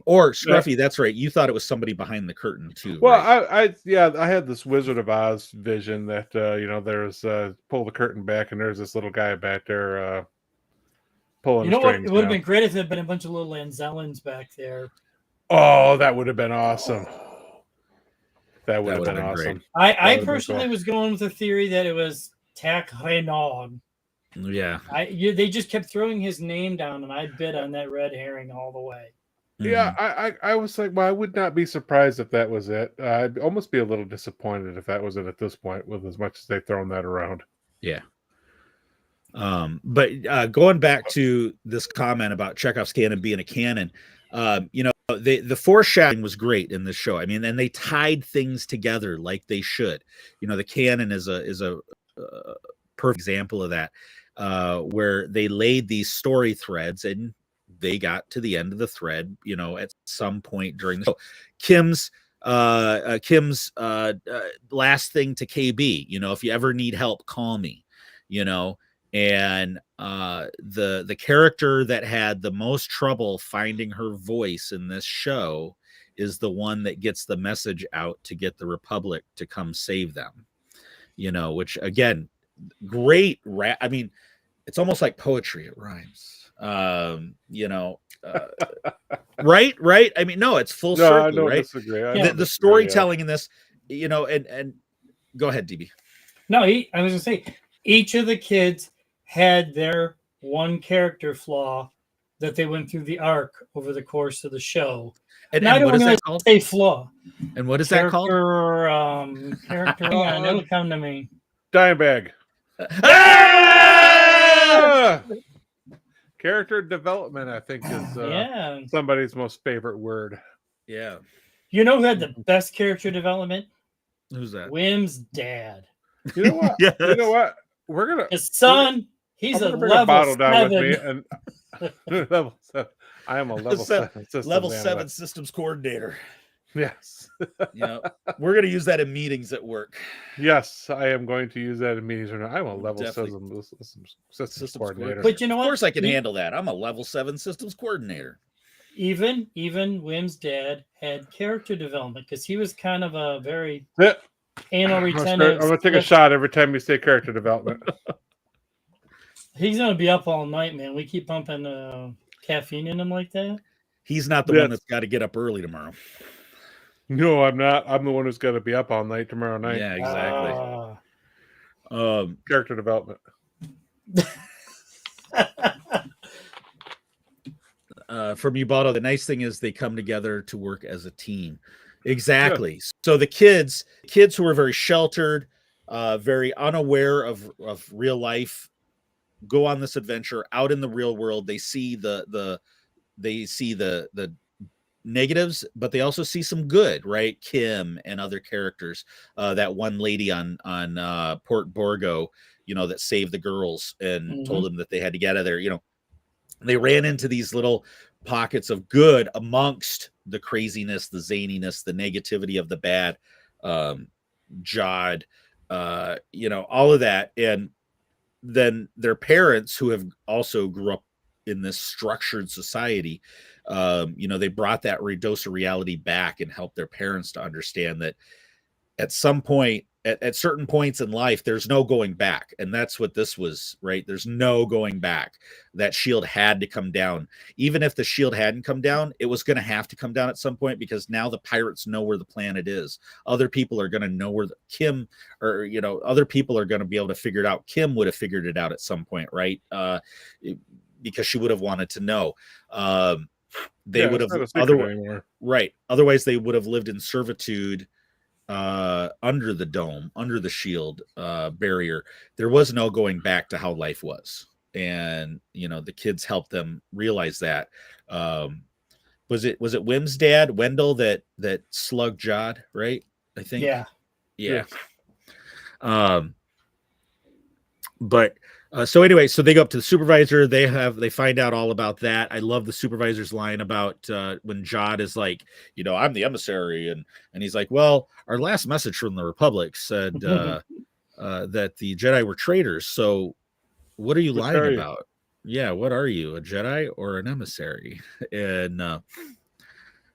[SPEAKER 3] Or Scruffy, that's right. You thought it was somebody behind the curtain too.
[SPEAKER 4] Well,
[SPEAKER 3] right?
[SPEAKER 4] I had this Wizard of Oz vision that there's pull the curtain back and there's this little guy back there pulling strings.
[SPEAKER 1] It would have been great if there had been a bunch of little Anzellans back there.
[SPEAKER 4] Oh, that would have been awesome. That would have been awesome.
[SPEAKER 1] I personally was going with the theory that it was Tac Renaud.
[SPEAKER 3] Yeah.
[SPEAKER 1] They just kept throwing his name down, and I bid on that red herring all the way.
[SPEAKER 4] Yeah, I was like, well, I would not be surprised if that was it. I'd almost be a little disappointed if that was it at this point, with as much as they've thrown that around.
[SPEAKER 3] Yeah. But going back to this comment about Chekhov's cannon being a cannon, the foreshadowing was great in this show. I mean, and they tied things together like they should. The cannon is a perfect example of that, where they laid these story threads and they got to the end of the thread, you know, at some point during the show. Kim's last thing to KB, you know, if you ever need help, call me, you know. And the character that had the most trouble finding her voice in this show is the one that gets the message out to get the Republic to come save them, you know, which again, great I mean, it's almost like poetry. It rhymes. You know, right. I mean, no, it's full
[SPEAKER 4] No,
[SPEAKER 3] circle,
[SPEAKER 4] I don't
[SPEAKER 3] right?
[SPEAKER 4] disagree. I
[SPEAKER 3] The
[SPEAKER 4] don't disagree,
[SPEAKER 3] storytelling in this, you know, and go ahead, DB.
[SPEAKER 1] No, I was gonna say each of the kids had their one character flaw that they went through the arc over the course of the show.
[SPEAKER 3] And
[SPEAKER 1] I
[SPEAKER 3] what
[SPEAKER 1] don't
[SPEAKER 3] is
[SPEAKER 1] really
[SPEAKER 3] that called?
[SPEAKER 1] say flaw.
[SPEAKER 3] And what is that called?
[SPEAKER 1] Character. Hang on, it'll come to me.
[SPEAKER 4] Dime bag.
[SPEAKER 3] Ah!
[SPEAKER 4] Character development, I think, is
[SPEAKER 1] Yeah.
[SPEAKER 4] somebody's most favorite word.
[SPEAKER 3] Yeah.
[SPEAKER 1] You know who had the best character development?
[SPEAKER 3] Who's that?
[SPEAKER 1] Wim's dad.
[SPEAKER 4] You know what?
[SPEAKER 3] Yes.
[SPEAKER 4] You know what? We're gonna.
[SPEAKER 1] His son, he's
[SPEAKER 4] I'm
[SPEAKER 1] a
[SPEAKER 4] gonna bring a
[SPEAKER 1] level
[SPEAKER 4] bottle down with me,
[SPEAKER 1] 7.
[SPEAKER 4] and level 7. I am a level 7 systems
[SPEAKER 3] Level
[SPEAKER 4] analyst.
[SPEAKER 3] 7 systems coordinator.
[SPEAKER 4] Yes.
[SPEAKER 3] You know, we're gonna use that in meetings at work.
[SPEAKER 4] Yes, I am going to use that in meetings. I'm a level
[SPEAKER 3] Definitely.
[SPEAKER 4] systems coordinator.
[SPEAKER 1] But you know
[SPEAKER 3] Of
[SPEAKER 1] what?
[SPEAKER 3] course, I can handle that. I'm a level 7 systems coordinator.
[SPEAKER 1] Even Wim's dad had character development because he was kind of a very
[SPEAKER 4] Yeah.
[SPEAKER 1] anal
[SPEAKER 4] I'm
[SPEAKER 1] retentive.
[SPEAKER 4] gonna take a shot every time you say character development.
[SPEAKER 1] He's gonna be up all night, man. We keep pumping caffeine in him like that.
[SPEAKER 3] He's not the
[SPEAKER 4] Yes.
[SPEAKER 3] one that's got to get up early tomorrow.
[SPEAKER 4] No, I'm not. I'm the one who's got to be up all night tomorrow night.
[SPEAKER 3] Yeah, exactly.
[SPEAKER 4] Character development.
[SPEAKER 3] From Ubaldo, the nice thing is they come together to work as a team. Exactly. Yeah. So the kids who are very sheltered, very unaware of real life, go on this adventure out in the real world. They see the negatives, but they also see some good, right? Kim and other characters, that one lady on Port Borgo, you know, that saved the girls and told them that they had to get out of there. You know, they ran into these little pockets of good amongst the craziness, the zaniness, the negativity of the bad, Jod, you know, all of that. And then their parents, who have also grew up in this structured society, you know, they brought that dose of reality back and helped their parents to understand that at some point, at certain points in life, there's no going back. And that's what this was, right? There's no going back. That shield had to come down. Even if the shield hadn't come down, it was going to have to come down at some point, because now the pirates know where the planet is. Other people are going to know where Kim, or, you know, other people are going to be able to figure it out. Kim would have figured it out at some point, right? Because she would have wanted to know. They would have right. Otherwise, they would have lived in servitude under the dome, under the shield barrier. There was no going back to how life was. And, you know, the kids helped them realize that. Was it Wim's dad, Wendell, that slugged Jod, right? I think. Yeah. But so anyway, so they go up to the supervisor. They find out all about that. I love the supervisor's line about when Jod is like, you know, I'm the emissary, and he's like, well, our last message from the Republic said that the Jedi were traitors. So what are you lying about? Yeah, what are you, a Jedi or an emissary? And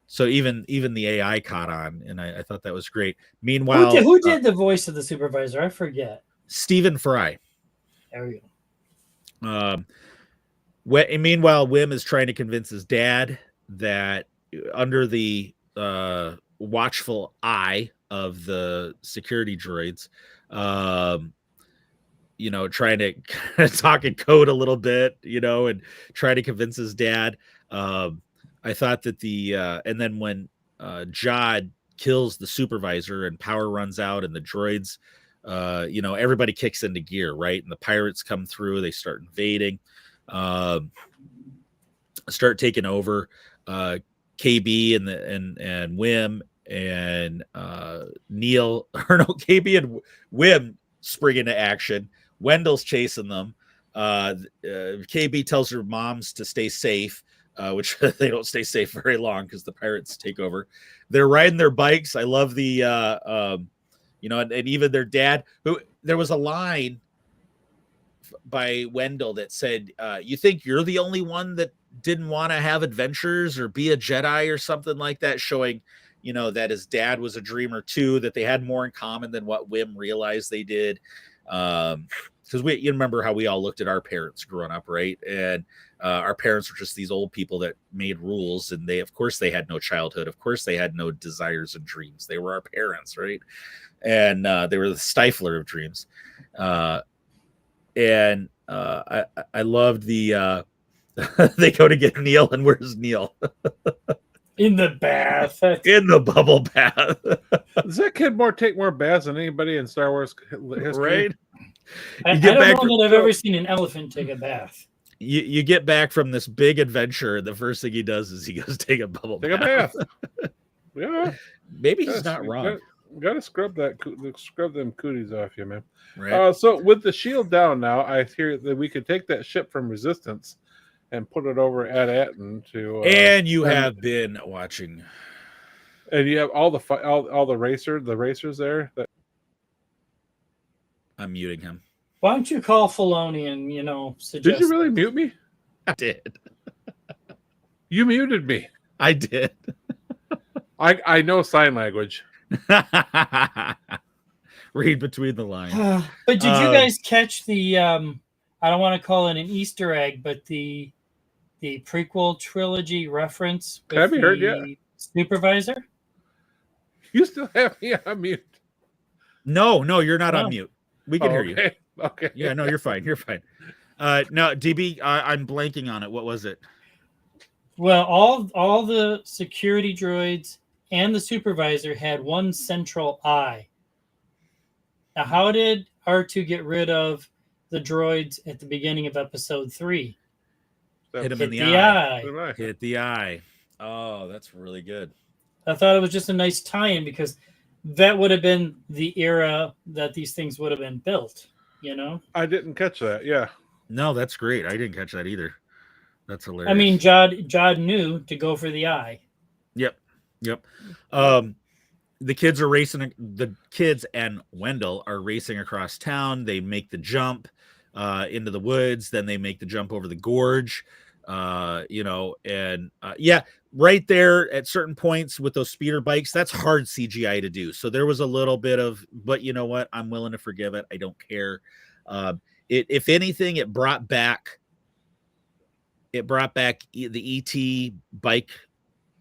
[SPEAKER 3] so even the AI caught on, and I thought that was great. Meanwhile,
[SPEAKER 1] who did the voice of the supervisor? I forget.
[SPEAKER 3] Stephen Fry.
[SPEAKER 1] There we
[SPEAKER 3] go. Meanwhile, Wim is trying to convince his dad that under the watchful eye of the security droids, you know, trying to kind of talk in code a little bit, you know, and try to convince his dad. I thought that and then when Jod kills the supervisor and power runs out and the droids, you know, everybody kicks into gear, right? And the pirates come through, they start invading, start taking over. KB and Wim and Neil, or no, KB and Wim spring into action. Wendell's chasing them. KB tells her moms to stay safe, which they don't stay safe very long because the pirates take over. They're riding their bikes. I love the and even their dad, who there was a line by Wendell that said, you think you're the only one that didn't want to have adventures or be a Jedi or something like that, showing, that his dad was a dreamer too, that they had more in common than what Wim realized they did. Because you remember how we all looked at our parents growing up, right? And our parents were just these old people that made rules, and of course they had no childhood. Of course they had no desires and dreams. They were our parents, right? And they were the stifler of dreams. I loved the they go to get Neil, and where's Neil?
[SPEAKER 1] In the bath.
[SPEAKER 3] In the bubble bath.
[SPEAKER 4] Does that kid take more baths than anybody in Star Wars history?
[SPEAKER 3] Right?
[SPEAKER 1] I don't know that I've ever seen an elephant take a bath.
[SPEAKER 3] You get back from this big adventure, the first thing he does is he goes take a bubble
[SPEAKER 4] bath. Take a bath. Yeah.
[SPEAKER 3] Maybe he's not wrong.
[SPEAKER 4] Gotta scrub them cooties off you, man.
[SPEAKER 3] Right.
[SPEAKER 4] So with the shield down now, I hear that we could take that ship from Resistance and put it over at Atten to.
[SPEAKER 3] And you have been watching.
[SPEAKER 4] And you have all the racers there.
[SPEAKER 3] I'm muting him.
[SPEAKER 1] Why don't you call Filoni and suggest?
[SPEAKER 4] Did you really mute me?
[SPEAKER 3] I did.
[SPEAKER 4] You muted me.
[SPEAKER 3] I did.
[SPEAKER 4] I know sign language.
[SPEAKER 3] Read between the lines.
[SPEAKER 1] But did you guys catch the I don't want to call it an Easter egg, but the prequel trilogy reference with
[SPEAKER 4] have you heard yet?
[SPEAKER 1] Supervisor?
[SPEAKER 4] You still have me on mute.
[SPEAKER 3] No, you're not on mute. We can hear you.
[SPEAKER 4] Okay.
[SPEAKER 3] Yeah, no, you're fine. You're fine. No, DB, I'm blanking on it. What was it?
[SPEAKER 1] Well, all the security droids and the supervisor had one central eye. Now, how did R2 get rid of the droids at the beginning of episode 3?
[SPEAKER 3] Hit him in the eye. Hit the eye. Oh, that's really good.
[SPEAKER 1] I thought it was just a nice tie-in because that would have been the era that these things would have been built,
[SPEAKER 4] I didn't catch that. Yeah.
[SPEAKER 3] No, that's great. I didn't catch that either. That's hilarious.
[SPEAKER 1] I mean, Jod knew to go for the eye.
[SPEAKER 3] Yep. The kids are racing. The kids and Wendell are racing across town. They make the jump into the woods. Then they make the jump over the gorge. Right there at certain points with those speeder bikes, that's hard CGI to do. So there was a little bit of, but you know what? I'm willing to forgive it. I don't care. If anything, it brought back the ET bike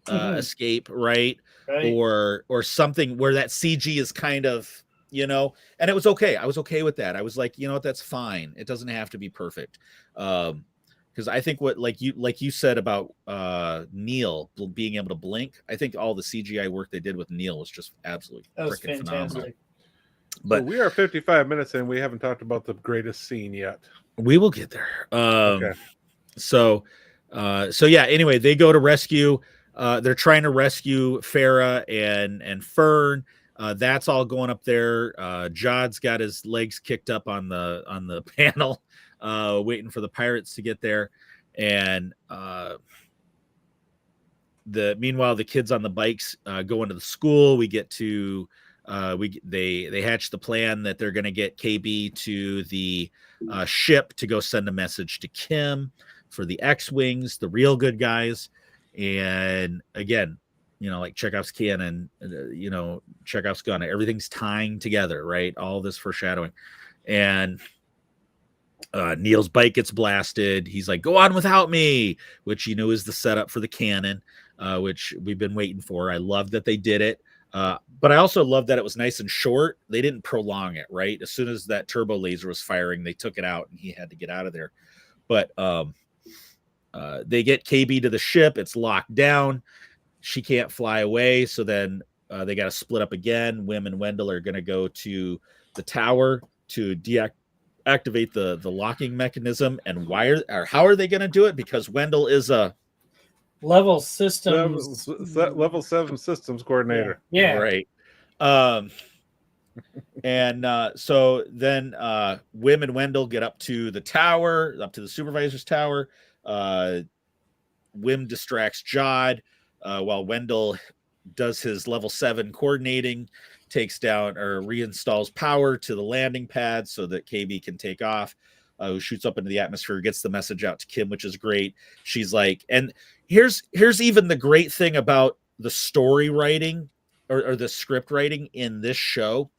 [SPEAKER 3] escape, right? Or something where that CG is kind of, and it was okay. I was okay with that. I was like, that's fine. It doesn't have to be perfect. Because I think what like you said about Neil being able to blink, I think all the CGI work they did with Neil was just absolutely freaking phenomenal.
[SPEAKER 4] But we are 55 minutes in. We haven't talked about the greatest scene yet.
[SPEAKER 3] We will get there.
[SPEAKER 4] Okay.
[SPEAKER 3] So yeah. Anyway, they go to rescue. They're trying to rescue Farah and Fern. That's all going up there. Jod's got his legs kicked up on the panel, waiting for the pirates to get there. And meanwhile, the kids on the bikes go into the school. We get to they hatch the plan that they're going to get KB to the ship to go send a message to Kim for the X-Wings, the real good guys. And again, like Chekhov's cannon, Chekhov's gun, everything's tying together, right? All this foreshadowing. And Neil's bike gets blasted. He's like, go on without me, which, is the setup for the cannon, which we've been waiting for. I love that they did it. But I also love that it was nice and short. They didn't prolong it, right? As soon as that turbo laser was firing, they took it out and he had to get out of there. But they get KB to the ship. It's locked down. She can't fly away. So then they got to split up again. Wim and Wendell are going to go to the tower to deactivate the locking mechanism. And how are they going to do it? Because Wendell is a
[SPEAKER 1] level 7 systems coordinator.
[SPEAKER 4] Yeah.
[SPEAKER 3] Right. And so then Wim and Wendell get up to the tower, up to the supervisor's tower. Wim distracts Jod while Wendell does his level 7 coordinating, takes down or reinstalls power to the landing pad so that KB can take off. Who shoots up into the atmosphere, gets the message out to Kim, which is great. She's like, and here's even the great thing about the story writing or the script writing in this show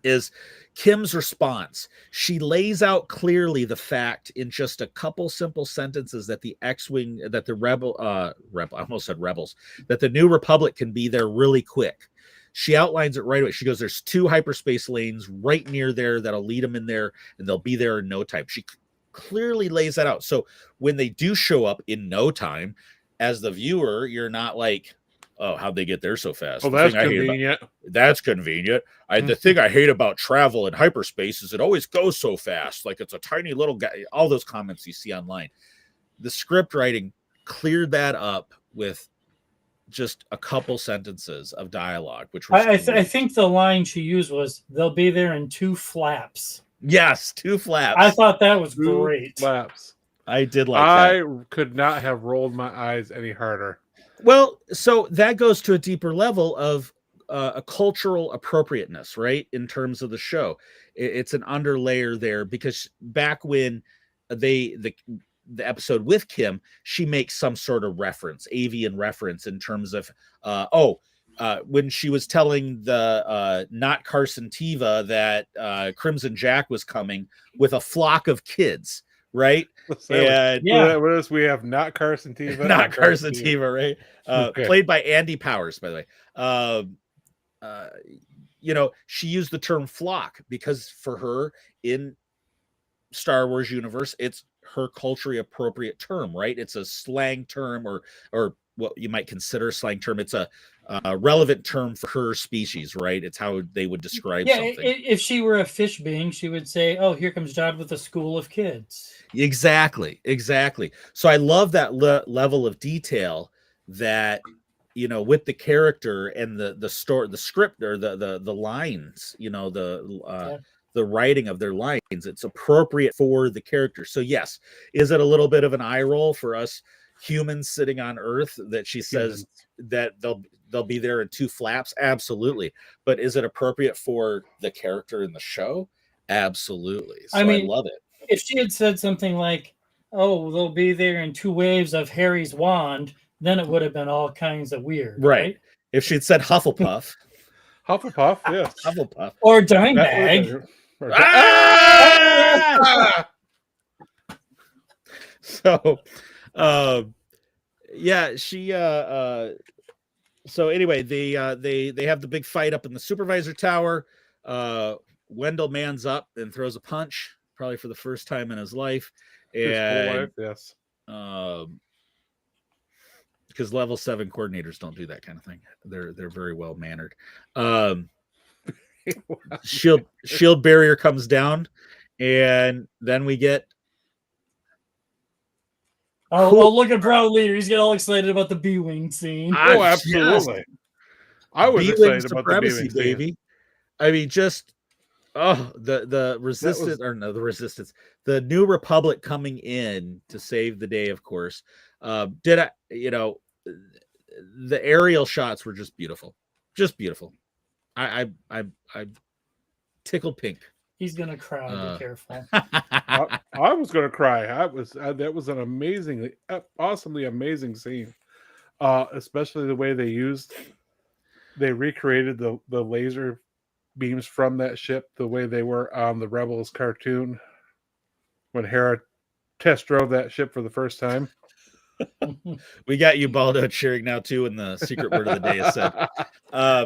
[SPEAKER 3] is Kim's response. She lays out clearly the fact in just a couple simple sentences that the X-Wing, that the rebel, I almost said rebels, that the New Republic can be there really quick. She outlines it right away. She goes, there's 2 hyperspace lanes right near there that'll lead them in there, and they'll be there in no time. She clearly lays that out. So when they do show up in no time, as the viewer, you're not like, oh, how'd they get there so fast?
[SPEAKER 4] Well, that's convenient.
[SPEAKER 3] That's convenient. The thing I hate about travel in hyperspace is it always goes so fast. Like it's a tiny little guy. All those comments you see online. The script writing cleared that up with just a couple sentences of dialogue, which was
[SPEAKER 1] I think the line she used was, they'll be there in 2 flaps.
[SPEAKER 3] Yes, 2 flaps.
[SPEAKER 1] I thought that was
[SPEAKER 4] 2
[SPEAKER 1] great.
[SPEAKER 4] flaps.
[SPEAKER 3] I did like that.
[SPEAKER 4] I could not have rolled my eyes any harder.
[SPEAKER 3] Well, so that goes to a deeper level of a cultural appropriateness, right? In terms of the show, it's an underlayer there because back when the episode with Kim, she makes some sort of reference, avian reference, in terms of when she was telling the not Carson Teva that Crimson Jack was coming with a flock of kids, right?
[SPEAKER 4] And what else we have? Not Carson Teva,
[SPEAKER 3] not Carson Teva, right?
[SPEAKER 4] Okay.
[SPEAKER 3] Played by Andy Powers, by the way. She used the term flock because for her in Star Wars universe, it's her culturally appropriate term, right? It's a slang term or what you might consider a slang term. It's a relevant term for her species, right? It's how they would describe something.
[SPEAKER 1] If she were a fish being, she would say, oh, here comes Jod with a school of kids.
[SPEAKER 3] Exactly. So I love that level of detail that, with the character and the story, the script or the lines, the writing of their lines, it's appropriate for the character. So yes, is it a little bit of an eye roll for us humans sitting on Earth that she says that they'll be there in 2 flaps? Absolutely. But is it appropriate for the character in the show? Absolutely. So I love it.
[SPEAKER 1] If she had said something like, oh, they'll be there in 2 waves of Harry's wand, then it would have been all kinds of weird. Right?
[SPEAKER 3] If she'd said Hufflepuff.
[SPEAKER 4] Hufflepuff, yes.
[SPEAKER 3] Hufflepuff.
[SPEAKER 1] Or Dimebag.
[SPEAKER 3] So she so anyway, they have the big fight up in the supervisor tower. Wendell mans up and throws a punch, probably for the first time in his life. And
[SPEAKER 4] yes.
[SPEAKER 3] Because level 7 coordinators don't do that kind of thing. They're very well mannered. Shield barrier comes down, and then we get
[SPEAKER 1] look at Proud Leader. He's getting all excited about the B-Wing scene.
[SPEAKER 4] Oh, absolutely. Yes. I was excited about the B-Wing
[SPEAKER 3] baby.
[SPEAKER 4] Scene.
[SPEAKER 3] I mean, just the resistance the resistance, the New Republic coming in to save the day, of course. The aerial shots were just beautiful. I tickled pink.
[SPEAKER 1] He's gonna cry. Be careful.
[SPEAKER 4] I was gonna cry. That was an amazingly, awesomely amazing scene. Especially the way they recreated the laser beams from that ship, the way they were on the Rebels cartoon when Hera test drove that ship for the first time.
[SPEAKER 3] We got you, Baldo, cheering now too, and the secret word of the day is said.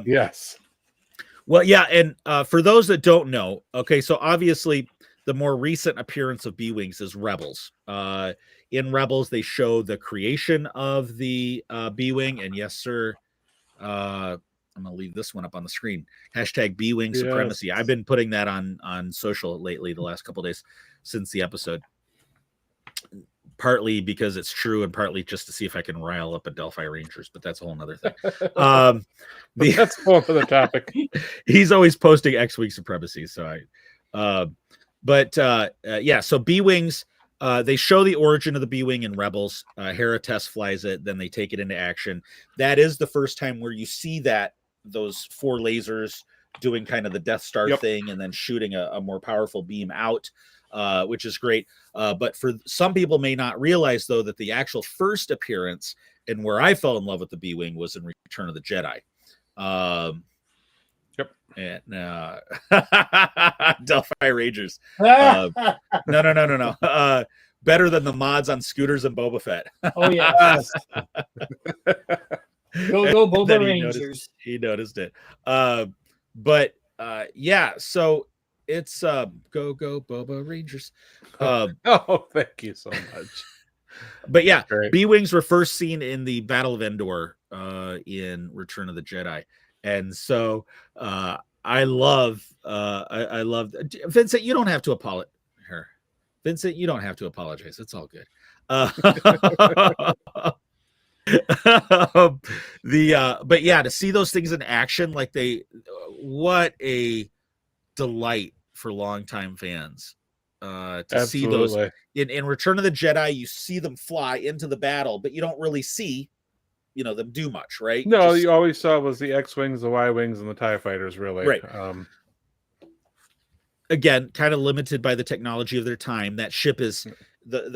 [SPEAKER 4] Yes.
[SPEAKER 3] Well, yeah, and for those that don't know, okay, so obviously the more recent appearance of B-Wings is Rebels. In Rebels, they show the creation of the B-Wing, and yes, sir, I'm going to leave this one up on the screen. Hashtag B-Wing supremacy. I've been putting that on social lately, the last couple of days since the episode. partly because it's true and partly just to see if I can rile up a Delphi Rangers, but that's a whole nother thing.
[SPEAKER 4] That's a whole other topic.
[SPEAKER 3] He's always posting X-Wing supremacy. So yeah, so B-Wings, they show the origin of the B-Wing in Rebels. Hera test flies it, then they take it into action. That is the first time where you see those 4 lasers doing kind of the Death Star thing and then shooting a more powerful beam out, which is great. But for some people may not realize, though, that the actual first appearance and where I fell in love with the B-Wing was in Return of the Jedi. And Delphi Rangers. No. Better than the mods on scooters and Boba Fett.
[SPEAKER 1] Oh yeah. Go Boba Rangers.
[SPEAKER 3] He noticed it. Yeah, so it's go Boba Rangers.
[SPEAKER 4] Oh, thank you so much.
[SPEAKER 3] But yeah, B-Wings were first seen in the Battle of Endor in Return of the Jedi. And so I love Vincent, you don't have to apologize. Vincent, you don't have to apologize. It's all good. But yeah, to see those things in action, like what a delight for longtime fans. To see those in Return of the Jedi, you see them fly into the battle, but you don't really see them do much, right?
[SPEAKER 4] No, you always saw was the X-Wings, the Y-Wings, and the TIE fighters, really.
[SPEAKER 3] Right. Again, kind of limited by the technology of their time. That ship is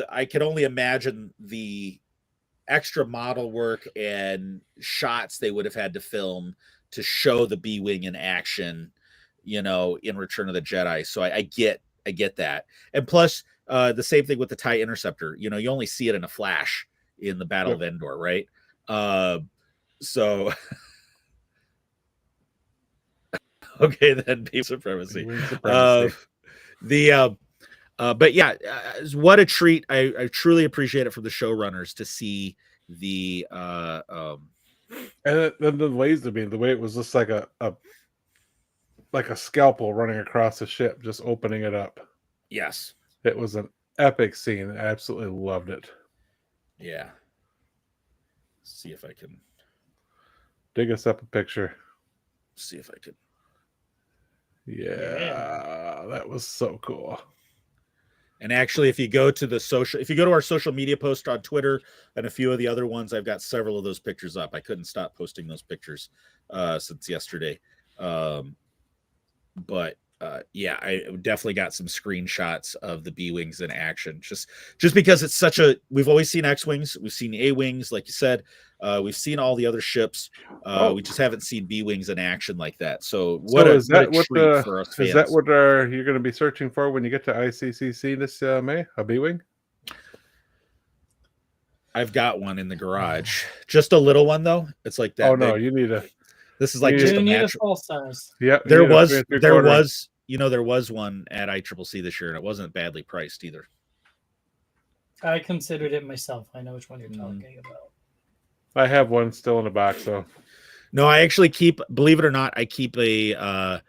[SPEAKER 3] I can only imagine the extra model work and shots they would have had to film to show the B-Wing in action, in Return of the Jedi. So I get that. And plus, the same thing with the TIE Interceptor. You only see it in a flash in the Battle of Endor, right? So okay, then beam supremacy. But yeah, what a treat. I truly appreciate it from the showrunners to see the
[SPEAKER 4] and the laser beam, the way it was just like a scalpel running across the ship, just opening it up.
[SPEAKER 3] Yes,
[SPEAKER 4] it was an epic scene. I absolutely loved it.
[SPEAKER 3] Yeah. See if I can
[SPEAKER 4] dig us up a picture.
[SPEAKER 3] See if I can.
[SPEAKER 4] Yeah, that was so cool.
[SPEAKER 3] And actually, if you go to our social media post on Twitter and a few of the other ones, I've got several of those pictures up. I couldn't stop posting those pictures since yesterday. But yeah, I definitely got some screenshots of the B-Wings in action. Just because it's we've always seen X-Wings, we've seen A-Wings, like you said, we've seen all the other ships. We just haven't seen B-Wings in action like that. So
[SPEAKER 4] is that what you're going to be searching for when you get to ICCC this May? A B-Wing?
[SPEAKER 3] I've got one in the garage, just a little one though. It's like that.
[SPEAKER 4] Oh no, you need a.
[SPEAKER 3] This is like just a
[SPEAKER 1] natural full size.
[SPEAKER 3] Yeah, there was one at ICCC this year, and it wasn't badly priced either.
[SPEAKER 1] I considered it myself. I know which one you're talking about.
[SPEAKER 4] I have one still in a box, though.
[SPEAKER 3] No, I actually believe it or not, I keep a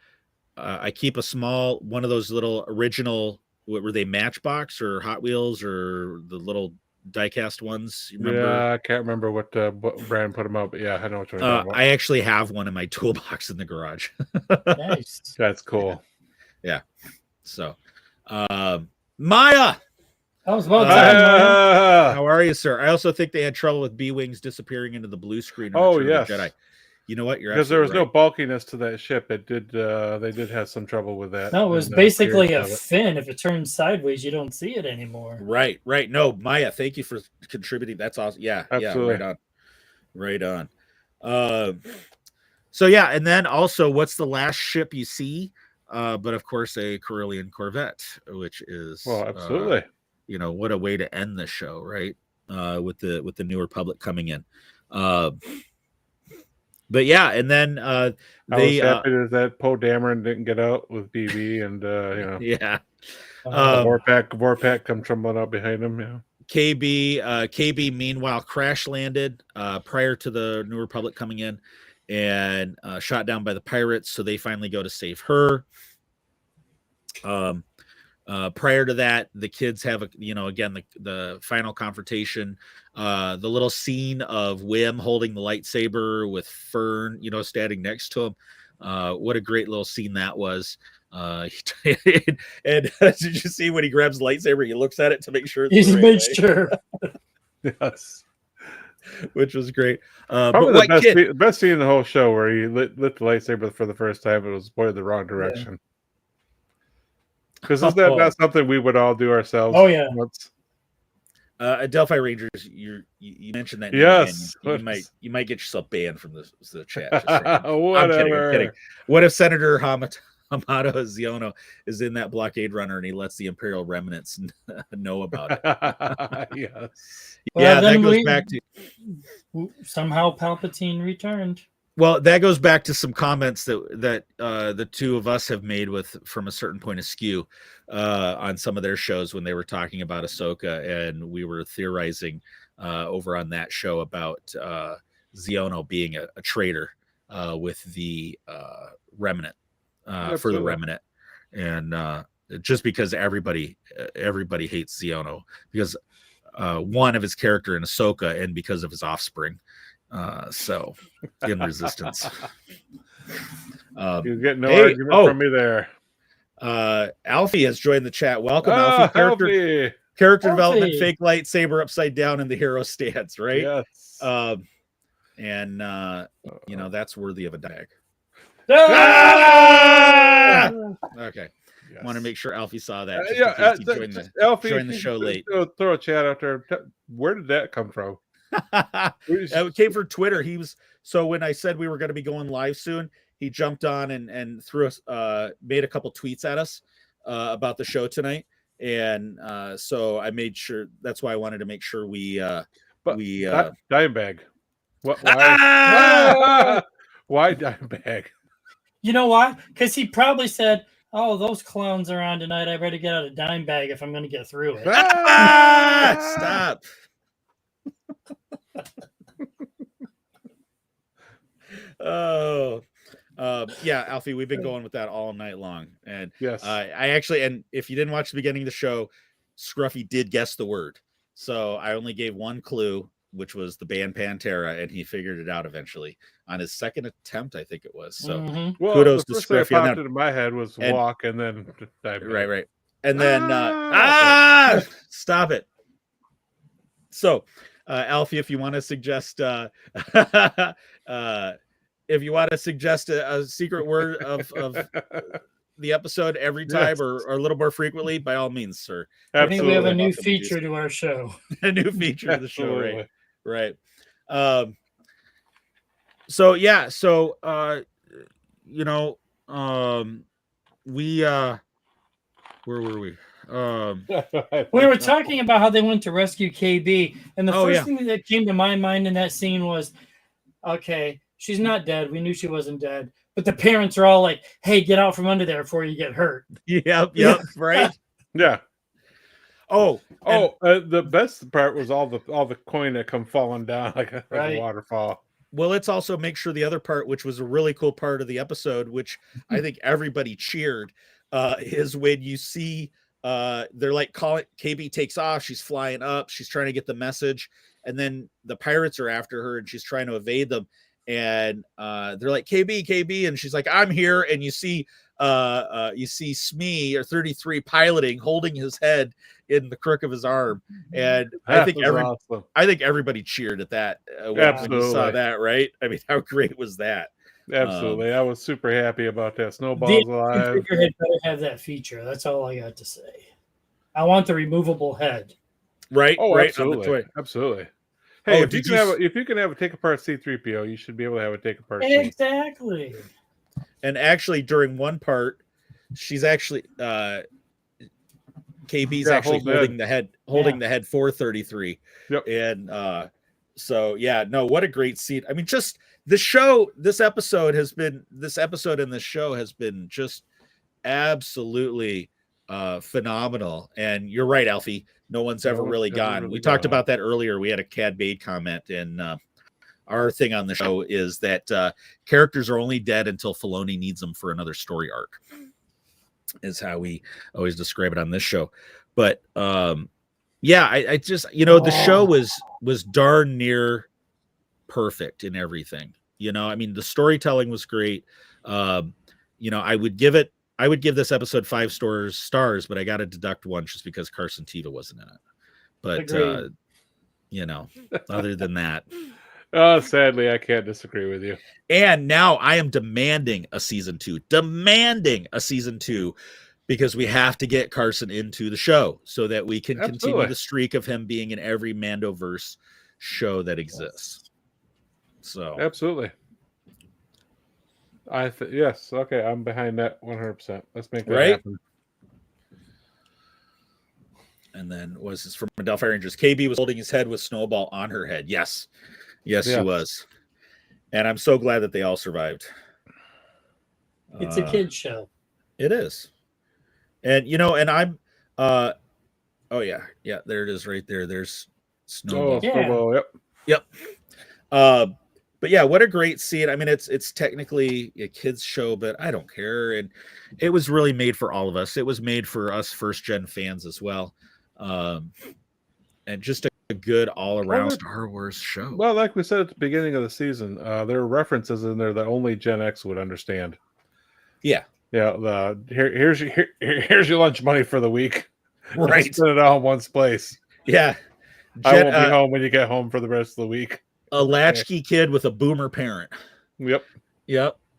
[SPEAKER 3] small one of those little original. What were they, Matchbox or Hot Wheels or the little diecast ones? You remember?
[SPEAKER 4] Yeah, I can't remember what brand put them out, but yeah, I know what you're talking about.
[SPEAKER 3] I actually have one in my toolbox in the garage.
[SPEAKER 1] Nice.
[SPEAKER 4] That's cool.
[SPEAKER 3] Yeah. So, Maya.
[SPEAKER 1] That was well done.
[SPEAKER 3] How are you, sir? I also think they had trouble with B-Wings disappearing into the blue screen.
[SPEAKER 4] Oh, yes.
[SPEAKER 3] Jedi. You know what? You're
[SPEAKER 4] because there was
[SPEAKER 3] right.
[SPEAKER 4] no bulkiness to that ship. It did. They did have some trouble with that.
[SPEAKER 1] No, it was basically a fin. If it turns sideways, you don't see it anymore.
[SPEAKER 3] Right. No, Maya, thank you for contributing. That's awesome. Yeah.
[SPEAKER 4] Absolutely.
[SPEAKER 3] Yeah. Right on. So yeah, and then also, what's the last ship you see? But of course, a Corellian Corvette, which is
[SPEAKER 4] absolutely.
[SPEAKER 3] What a way to end the show, right? With the New Republic coming in. But yeah, and then
[SPEAKER 4] I was happy that Poe Dameron didn't get out with BB, and
[SPEAKER 3] yeah,
[SPEAKER 4] Vorpak come trembling out behind him. Yeah,
[SPEAKER 3] KB meanwhile crash landed prior to the New Republic coming in, and shot down by the pirates. So they finally go to save her. Prior to that, the kids have again the final confrontation, the little scene of Wim holding the lightsaber with Fern, standing next to him. What a great little scene that was. And did you see when he grabs the lightsaber, he looks at it to make sure it's
[SPEAKER 1] He
[SPEAKER 3] the right
[SPEAKER 1] makes
[SPEAKER 3] way?
[SPEAKER 1] sure.
[SPEAKER 4] Yes.
[SPEAKER 3] Which was great.
[SPEAKER 4] Probably
[SPEAKER 3] but
[SPEAKER 4] the best scene in the whole show where he lit the lightsaber for the first time. It was pointed the wrong direction. Because is that not something we would all do ourselves?
[SPEAKER 1] Oh, yeah.
[SPEAKER 4] Once?
[SPEAKER 3] Delphi Rangers, you mentioned that name
[SPEAKER 4] Yes.
[SPEAKER 3] again. You might get yourself banned from the chat. Just saying.
[SPEAKER 4] Whatever.
[SPEAKER 3] I'm kidding. What if Senator Hamato Ziono is in that blockade runner and he lets the Imperial remnants know about it?
[SPEAKER 4] Yes.
[SPEAKER 3] Yeah, that goes back to
[SPEAKER 1] somehow Palpatine returned.
[SPEAKER 3] Well, that goes back to some comments that the two of us have made from a certain point of skew on some of their shows when they were talking about Ahsoka, and we were theorizing over on that show about Ziono being a traitor with the remnant for the remnant, and just because everybody hates Ziono because one of his character in Ahsoka and because of his offspring. So in Resistance,
[SPEAKER 4] you get no argument from me there.
[SPEAKER 3] Alfie has joined the chat. Welcome, Alfie. Character development, fake lightsaber upside down in the hero stance, right?
[SPEAKER 4] Yes.
[SPEAKER 3] And that's worthy of a dag.
[SPEAKER 1] Ah!
[SPEAKER 3] Okay.
[SPEAKER 4] Yes.
[SPEAKER 3] Want to make sure Alfie saw that.
[SPEAKER 4] Alfie
[SPEAKER 3] joined the show late.
[SPEAKER 4] Throw a chat out there. Where did that come from?
[SPEAKER 3] It came from Twitter. So when I said we were going to be going live soon, he jumped on and threw us, made a couple tweets at us about the show tonight, and so I made sure. That's why I wanted to make sure we
[SPEAKER 4] Dimebag. What? Why? Why Dimebag?
[SPEAKER 1] You know why? Because he probably said, "Oh, those clowns are on tonight. I better get out a dime bag if I'm going to get through it."
[SPEAKER 3] Stop. Yeah, Alfie, we've been going with that all night long, and
[SPEAKER 4] yes,
[SPEAKER 3] I actually, and if you didn't watch the beginning of the show, Scruffy did guess the word, so I only gave one clue, which was the band Pantera, and he figured it out eventually on his second attempt, I think it was. So kudos to Scruffy.
[SPEAKER 4] What popped into my head was walk, and then
[SPEAKER 3] right, and then stop it. So. Alfie, if you want to suggest a secret word of the episode every time or a little more frequently, by all means, sir.
[SPEAKER 1] I think we have a new feature to our show.
[SPEAKER 3] A new feature to the show, right. So yeah, we where were we?
[SPEAKER 1] We were talking about how they went to rescue KB, and the first thing that came to my mind in that scene was, okay, she's not dead. We knew she wasn't dead, but the parents are all like, "Hey, get out from under there before you get hurt."
[SPEAKER 3] Yep, right.
[SPEAKER 4] Yeah.
[SPEAKER 3] And
[SPEAKER 4] the best part was all the coin that come falling down like a waterfall.
[SPEAKER 3] Well, let's also make sure the other part, which was a really cool part of the episode, which I think everybody cheered, is when you see. They're like, call it, KB takes off, she's flying up, she's trying to get the message, and then the pirates are after her and she's trying to evade them, and they're like, KB, and she's like, I'm here, and you see Smee or 33 piloting, holding his head in the crook of his arm, and I think everybody cheered at that when you saw that, right? I mean, how great was that?
[SPEAKER 4] Absolutely. I was super happy about that. Snowball's alive.
[SPEAKER 1] Figurehead better have that feature. That's all I got to say. I want the removable head.
[SPEAKER 3] Right.
[SPEAKER 4] Oh,
[SPEAKER 3] right.
[SPEAKER 4] absolutely. Absolutely. Hey, if you can have a take apart C-3PO, you should be able to have a take apart.
[SPEAKER 1] Exactly.
[SPEAKER 3] And actually, during one part, she's actually KB's actually holding the head for 33.
[SPEAKER 4] Yep.
[SPEAKER 3] And so yeah, no, what a great scene. I mean, just this episode and this show has been just absolutely phenomenal. And you're right, Alfie. No one's ever really gone. We talked about that earlier. We had a Cad Bade comment, and our thing on the show is that characters are only dead until Filoni needs them for another story arc. is how we always describe it on this show. But yeah, I just, the show was darn near perfect in everything. I mean, the storytelling was great. I would give this episode 5 stars, but I got to deduct 1 just because Carson Teva wasn't in it. But other than that,
[SPEAKER 4] sadly, I can't disagree with you.
[SPEAKER 3] and now I am demanding a season 2, because we have to get Carson into the show so that we can continue the streak of him being in every Mandoverse show that exists. So
[SPEAKER 4] absolutely. Yes. Okay. I'm behind that 100%. Let's make that happen.
[SPEAKER 3] And then was this from Delphi Rangers? KB was holding his head with Snowball on her head. Yes, she was. And I'm so glad that they all survived.
[SPEAKER 1] It's a kid's show.
[SPEAKER 3] It is. And and I'm oh yeah, there it is right there. There's Snowball.
[SPEAKER 4] Snowball,
[SPEAKER 3] yep. But yeah, what a great scene. I mean, it's technically a kids show, but I don't care. And it was really made for all of us. It was made for us first gen fans as well. And just a good all around Star Wars show.
[SPEAKER 4] Well, like we said at the beginning of the season, there are references in there that only Gen X would understand.
[SPEAKER 3] Yeah.
[SPEAKER 4] Yeah, here's your lunch money for the week.
[SPEAKER 3] Right.
[SPEAKER 4] Spend it all in one place.
[SPEAKER 3] Yeah.
[SPEAKER 4] I won't be home when you get home for the rest of the week.
[SPEAKER 3] A latchkey kid with a boomer parent.
[SPEAKER 4] Yep.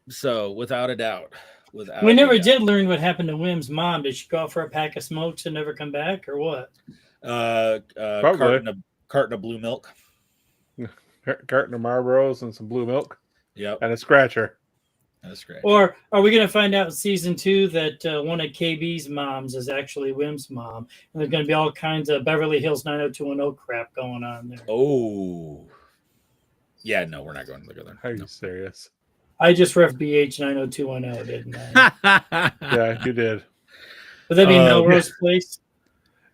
[SPEAKER 3] So without a doubt.
[SPEAKER 1] We never did learn what happened to Wim's mom. Did she go out for a pack of smokes and never come back, or what?
[SPEAKER 3] Carton of blue milk.
[SPEAKER 4] Carton of Marlboros and some blue milk.
[SPEAKER 3] Yep.
[SPEAKER 4] And a scratcher.
[SPEAKER 1] Or are we going to find out in season 2 that one of KB's moms is actually Wim's mom? And there's going to be all kinds of Beverly Hills 90210 crap going on there.
[SPEAKER 3] Oh. Yeah, no, we're not going together.
[SPEAKER 4] Are you serious?
[SPEAKER 1] I just ref BH 90210, didn't I?
[SPEAKER 4] Yeah, you did.
[SPEAKER 1] Would that be Melrose Place?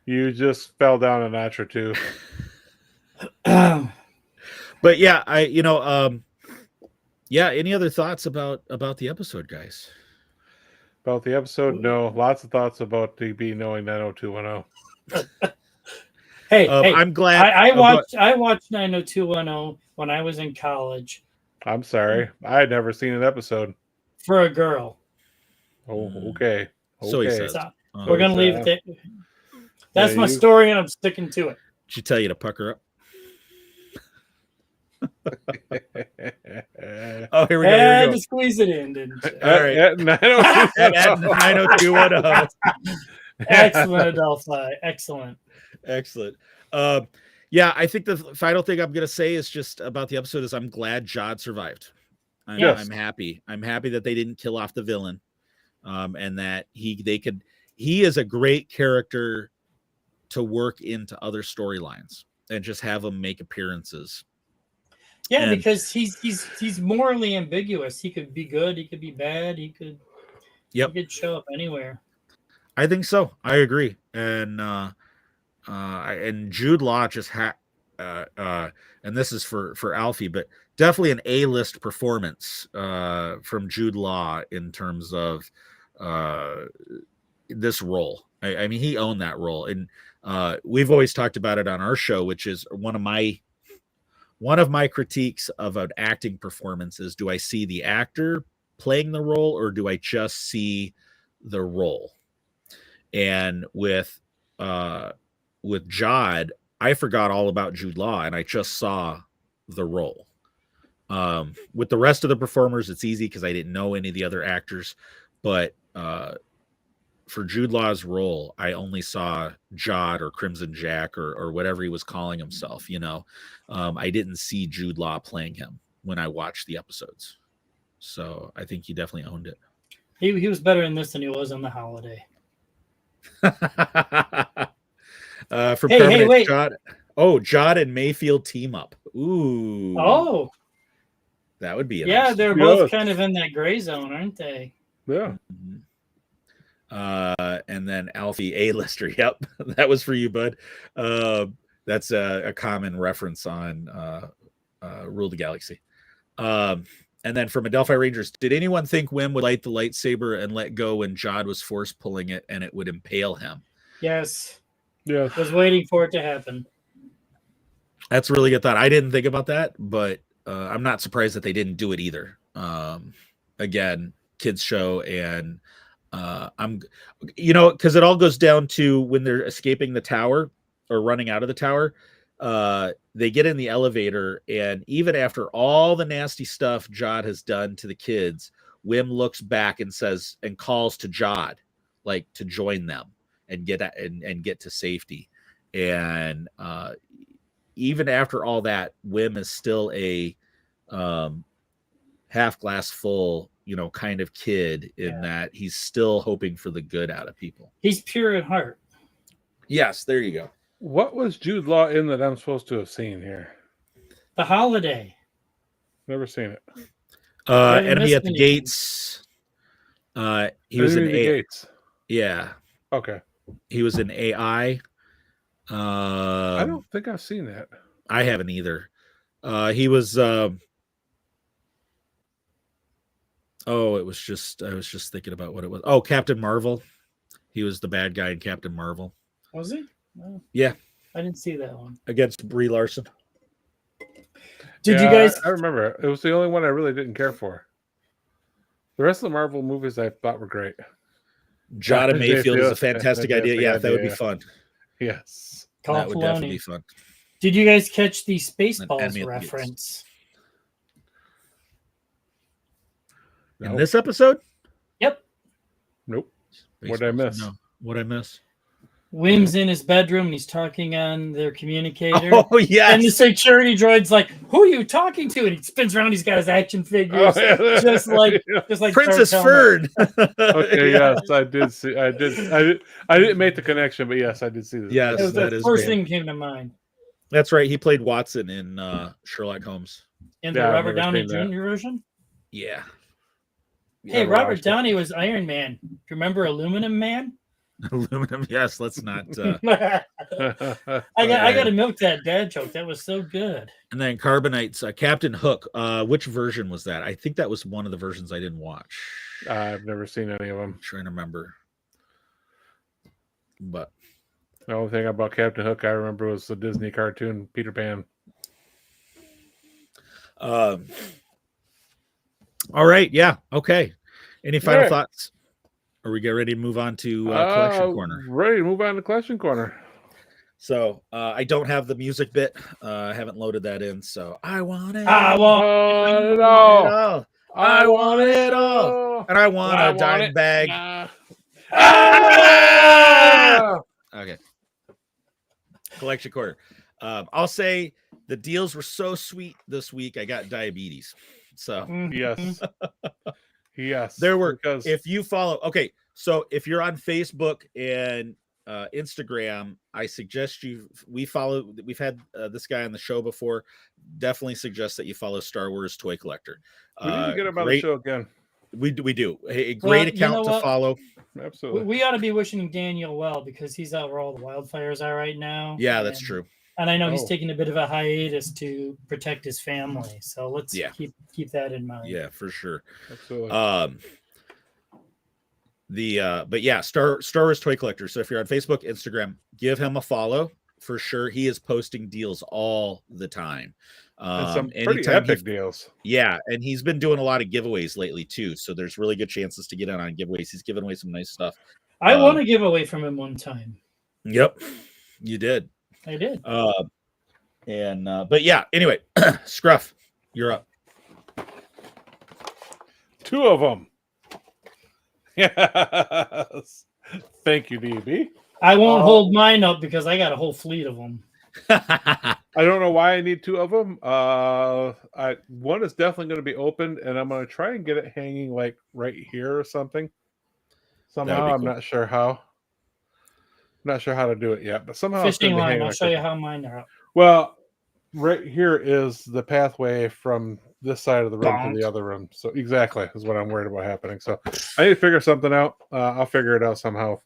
[SPEAKER 4] You just fell down a notch or two.
[SPEAKER 3] But yeah, any other thoughts about the episode, guys?
[SPEAKER 4] About the episode? No. Lots of thoughts about DB knowing 90210.
[SPEAKER 1] Hey,
[SPEAKER 3] I'm glad
[SPEAKER 1] I watched 90210 when I was in college.
[SPEAKER 4] I'm sorry. I had never seen an episode.
[SPEAKER 1] For a girl.
[SPEAKER 4] Oh, okay.
[SPEAKER 3] So he says.
[SPEAKER 1] So we're going to leave it there. That's my story, and I'm sticking to it.
[SPEAKER 3] Did she tell you to pucker up? Oh, here we go.
[SPEAKER 1] I had to squeeze it in, didn't you?
[SPEAKER 3] All right. At 90210.
[SPEAKER 1] Excellent, Adelphi. Excellent.
[SPEAKER 3] Yeah, I think the final thing I'm going to say is just about the episode is I'm glad Jod survived. I'm happy. I'm happy that they didn't kill off the villain, and that he is a great character to work into other storylines and just have him make appearances.
[SPEAKER 1] Yeah, because he's morally ambiguous. He could be good. He could be bad. He could show up anywhere.
[SPEAKER 3] I think so. I agree. And Jude Law just and this is for Alfie, but definitely an A-list performance from Jude Law in terms of this role. I mean, he owned that role, and we've always talked about it on our show, which is one of my critiques of an acting performance is, do I see the actor playing the role or do I just see the role? And with Jod, I forgot all about Jude Law and I just saw the role. With the rest of the performers, it's easy because I didn't know any of the other actors, but for Jude Law's role, I only saw Jod or Crimson Jack or whatever he was calling himself. I didn't see Jude Law playing him when I watched the episodes. So I think he definitely owned it.
[SPEAKER 1] He was better in this than he was on The Holiday.
[SPEAKER 3] Wait. Jod and Mayfield team up. Ooh.
[SPEAKER 1] Oh.
[SPEAKER 3] That would be
[SPEAKER 1] it. Yeah, they're both kind of in that gray zone, aren't they?
[SPEAKER 4] Yeah.
[SPEAKER 3] Mm-hmm. And then Alfie A-lister. Yep, that was for you, bud. That's a common reference on Rule the Galaxy. And And then from Adelphi Rangers, did anyone think Wim would light the lightsaber and let go when Jod was force pulling it and it would impale him?
[SPEAKER 1] Yes.
[SPEAKER 4] Yeah.
[SPEAKER 1] Was waiting for it to happen.
[SPEAKER 3] That's a really good thought. I didn't think about that, but I'm not surprised that they didn't do it either. Again, kids show, and because it all goes down to when they're escaping the tower or running out of the tower. They get in the elevator, and even after all the nasty stuff Jod has done to the kids, Wim looks back and says and calls to Jod, like to join them and get to safety. And even after all that, Wim is still a half glass full, kind of kid in that he's still hoping for the good out of people.
[SPEAKER 1] He's pure at heart.
[SPEAKER 3] Yes, there you go.
[SPEAKER 4] What was Jude Law in that I'm supposed to have seen here?
[SPEAKER 1] The Holiday.
[SPEAKER 4] Never seen it.
[SPEAKER 3] Enemy at the Gates. He was in
[SPEAKER 4] Gates.
[SPEAKER 3] Yeah.
[SPEAKER 4] Okay.
[SPEAKER 3] He was in AI.
[SPEAKER 4] I don't think I've seen that.
[SPEAKER 3] I haven't either. He was. I was just thinking about what it was. Oh, Captain Marvel. He was the bad guy in Captain Marvel.
[SPEAKER 1] Was he? No.
[SPEAKER 3] Yeah.
[SPEAKER 1] I didn't see that one.
[SPEAKER 3] Against Brie Larson.
[SPEAKER 1] Did you guys?
[SPEAKER 4] I remember. It was the only one I really didn't care for. The rest of the Marvel movies I thought were great.
[SPEAKER 3] Jada Mayfield is a fantastic idea. Yeah, that would be
[SPEAKER 4] yeah.
[SPEAKER 3] fun.
[SPEAKER 4] Yes.
[SPEAKER 3] That would definitely be fun.
[SPEAKER 1] Did you guys catch the Spaceballs
[SPEAKER 3] Enemy at the
[SPEAKER 1] reference?
[SPEAKER 3] In this episode?
[SPEAKER 1] Yep.
[SPEAKER 4] Nope. What did I miss?
[SPEAKER 3] No. What did I miss?
[SPEAKER 1] Wim's in his bedroom and he's talking on their communicator.
[SPEAKER 3] Oh, yes.
[SPEAKER 1] And the security droid's like, "Who are you talking to?" And he spins around. He's got his action figures, just like
[SPEAKER 3] Princess Fern.
[SPEAKER 4] Okay, yes, I did see. I didn't make the connection, but yes, I did see this.
[SPEAKER 3] Yes,
[SPEAKER 1] It was
[SPEAKER 3] that
[SPEAKER 1] the
[SPEAKER 3] is
[SPEAKER 1] first
[SPEAKER 3] cool.
[SPEAKER 1] thing that came to mind.
[SPEAKER 3] That's right. He played Watson in Sherlock Holmes.
[SPEAKER 1] In the
[SPEAKER 4] Yeah, I've
[SPEAKER 1] Robert
[SPEAKER 4] never
[SPEAKER 1] Downey
[SPEAKER 4] seen that.
[SPEAKER 1] Jr. version.
[SPEAKER 3] Yeah.
[SPEAKER 1] Hey,
[SPEAKER 4] Never
[SPEAKER 1] Robert
[SPEAKER 4] watched it.
[SPEAKER 1] Downey was Iron Man. Do you remember Aluminum Man?
[SPEAKER 3] Aluminum. Yes, let's not.
[SPEAKER 1] I got to milk that dad joke. That was so good.
[SPEAKER 3] And then Carbonites, Captain Hook. Which version was that? I think that was one of the versions I didn't watch.
[SPEAKER 4] I've never seen any of them.
[SPEAKER 3] I'm trying to remember. But
[SPEAKER 4] The only thing about Captain Hook I remember was the Disney cartoon Peter Pan.
[SPEAKER 3] all right, yeah, okay. Any final
[SPEAKER 4] Yeah.
[SPEAKER 3] thoughts? Or we get ready to move on to collection corner?
[SPEAKER 4] Ready to move on to collection corner.
[SPEAKER 3] So I don't have the music bit. I haven't loaded that in. So I want it.
[SPEAKER 1] Ah, well,
[SPEAKER 4] it
[SPEAKER 3] all.
[SPEAKER 4] all.
[SPEAKER 3] I want it all. And I want a dime bag.
[SPEAKER 4] Ah!
[SPEAKER 3] Okay. Collection corner. I'll say the deals were so sweet this week. I got diabetes. So
[SPEAKER 4] Yes. Yes.
[SPEAKER 3] there were,
[SPEAKER 4] because
[SPEAKER 3] if you follow, okay. So if you're on Facebook and Instagram, I suggest we've had this guy on the show before. Definitely suggest that you follow Star Wars Toy Collector.
[SPEAKER 4] we need to get him on the show again.
[SPEAKER 3] We do a great
[SPEAKER 1] Well, you
[SPEAKER 3] account
[SPEAKER 1] know
[SPEAKER 3] to
[SPEAKER 1] what?
[SPEAKER 3] follow.
[SPEAKER 4] Absolutely.
[SPEAKER 1] we ought to be wishing Daniel well because he's out where all the wildfires are right now.
[SPEAKER 3] Yeah, that's
[SPEAKER 1] And-
[SPEAKER 3] true.
[SPEAKER 1] And I know he's
[SPEAKER 4] Oh.
[SPEAKER 1] taking a bit of a hiatus to protect his family. So let's keep that in mind.
[SPEAKER 3] Yeah, for sure.
[SPEAKER 4] Absolutely.
[SPEAKER 3] But yeah, Star Wars Toy Collector. So if you're on Facebook, Instagram, give him a follow for sure. He is posting deals all the time.
[SPEAKER 4] and some pretty
[SPEAKER 3] anytime
[SPEAKER 4] epic deals.
[SPEAKER 3] Yeah, and he's been doing a lot of giveaways lately too. So there's really good chances to get in on giveaways. He's given away some nice stuff.
[SPEAKER 1] I won a giveaway from him one time.
[SPEAKER 3] Yep, you did.
[SPEAKER 1] I did.
[SPEAKER 3] But yeah, anyway, Scruff, you're up.
[SPEAKER 4] 2 of them. Yes. Thank you, DB.
[SPEAKER 1] I won't hold mine up because I got a whole fleet of them.
[SPEAKER 4] I don't know why I need 2 of them. One is definitely going to be opened, and I'm going to try and get it hanging like right here or something. Somehow, I'm
[SPEAKER 3] cool.
[SPEAKER 4] not sure how. Not sure how to do it yet, but somehow it's
[SPEAKER 1] Fishing
[SPEAKER 4] gonna be
[SPEAKER 1] line.
[SPEAKER 4] hanging
[SPEAKER 1] I'll
[SPEAKER 4] like
[SPEAKER 1] show
[SPEAKER 4] that.
[SPEAKER 1] you how mine are up.
[SPEAKER 4] Well, right here is the pathway from this side of the room
[SPEAKER 1] Bonk.
[SPEAKER 4] to the other room. So exactly is what I'm worried about happening. So I need to figure something out. I'll figure it out somehow.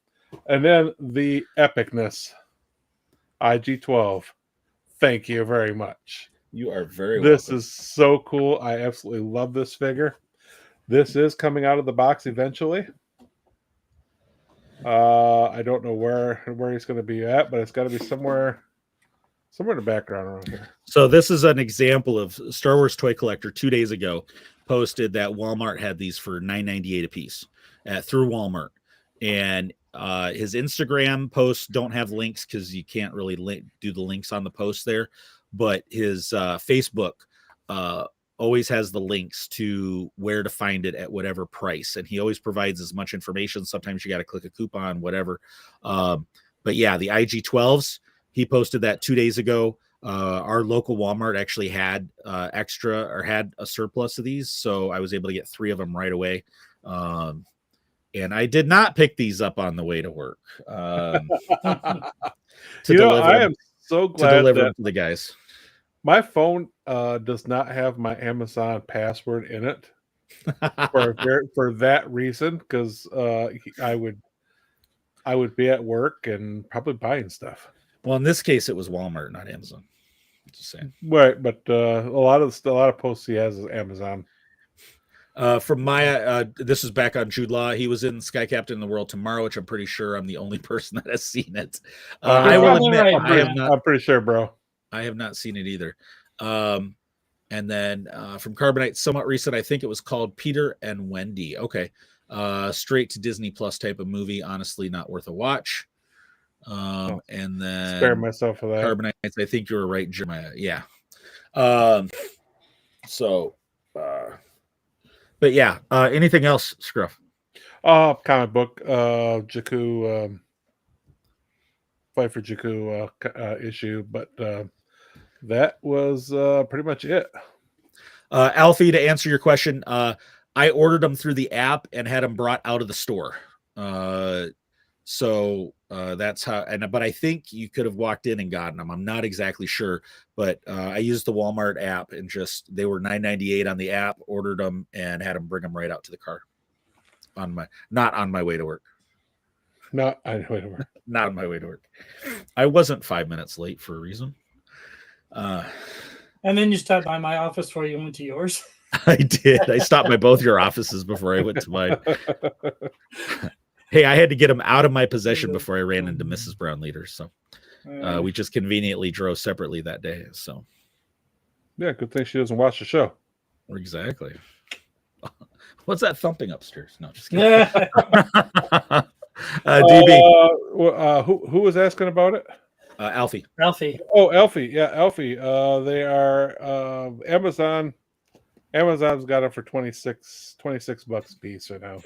[SPEAKER 4] And then the epicness, IG-12. Thank you very much.
[SPEAKER 3] You are very
[SPEAKER 4] This
[SPEAKER 3] welcome.
[SPEAKER 4] is so cool. I absolutely love this figure. This is coming out of the box eventually. I don't know where he's going to be at, but it's got to be somewhere in the background around here.
[SPEAKER 3] So this is an example of Star Wars Toy Collector 2 days ago posted that Walmart had these for $9.98 a piece through Walmart. And his Instagram posts don't have links because you can't really do the links on the post there. But his Facebook always has the links to where to find it at whatever price. And he always provides as much information. Sometimes you got to click a coupon, whatever. But yeah, the IG-12s, he posted that 2 days ago. Our local Walmart actually had had a surplus of these. So I was able to get 3 of them right away. And I did not pick these up on the way to work. I
[SPEAKER 4] am so glad that
[SPEAKER 3] the guys.
[SPEAKER 4] My phone does not have my Amazon password in it for that reason, because I would be at work and probably buying stuff.
[SPEAKER 3] Well, in this case, it was Walmart, not Amazon. Just saying.
[SPEAKER 4] Right, but a lot of posts he has is Amazon.
[SPEAKER 3] From Maya, this is back on Jude Law. He was in Sky Captain in the World Tomorrow, which I'm pretty sure I'm the only person that has seen it. I will admit,
[SPEAKER 4] I'm pretty sure, bro.
[SPEAKER 3] I have not seen it either. And then from Carbonite, somewhat recent, I think it was called Peter and Wendy. Okay. Straight to Disney Plus type of movie. Honestly, not worth a watch. And then
[SPEAKER 4] spare myself for that.
[SPEAKER 3] Carbonites, I think you were right, Jeremiah. Yeah. But yeah, anything else, Scruff?
[SPEAKER 4] Comic book, Jakku, Fight for Jakku issue, but that was pretty much it.
[SPEAKER 3] Alfie, to answer your question, I ordered them through the app and had them brought out of the store. So that's how. But I think you could have walked in and gotten them. I'm not exactly sure, but I used the Walmart app and they were $9.98 on the app. Ordered them and had them bring them right out to the car. Not on my way to work.
[SPEAKER 4] Not on my way to work.
[SPEAKER 3] Not on my way to work. I wasn't 5 minutes late for a reason.
[SPEAKER 1] And then you stopped by my office before you went to yours.
[SPEAKER 3] I did. I stopped by both your offices before I went to mine. Hey, I had to get them out of my possession before I ran into Mrs. Brown Leader. So we just conveniently drove separately that day. So
[SPEAKER 4] yeah, good thing she doesn't watch the show.
[SPEAKER 3] Exactly. What's that thumping upstairs? No, just kidding.
[SPEAKER 4] DB. Who was asking about it?
[SPEAKER 3] Alfie.
[SPEAKER 4] Oh, Alfie. Yeah, Alfie. They are Amazon. Amazon's got them for $26 a piece right now.